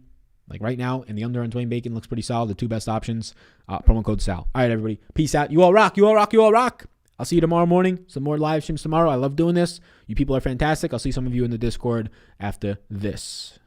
Like right now, and the under on Dwayne Bacon looks pretty solid. The two best options, promo code SAL. All right, everybody. Peace out. You all rock. You all rock. You all rock. I'll see you tomorrow morning. Some more live streams tomorrow. I love doing this. You people are fantastic. I'll see some of you in the Discord after this.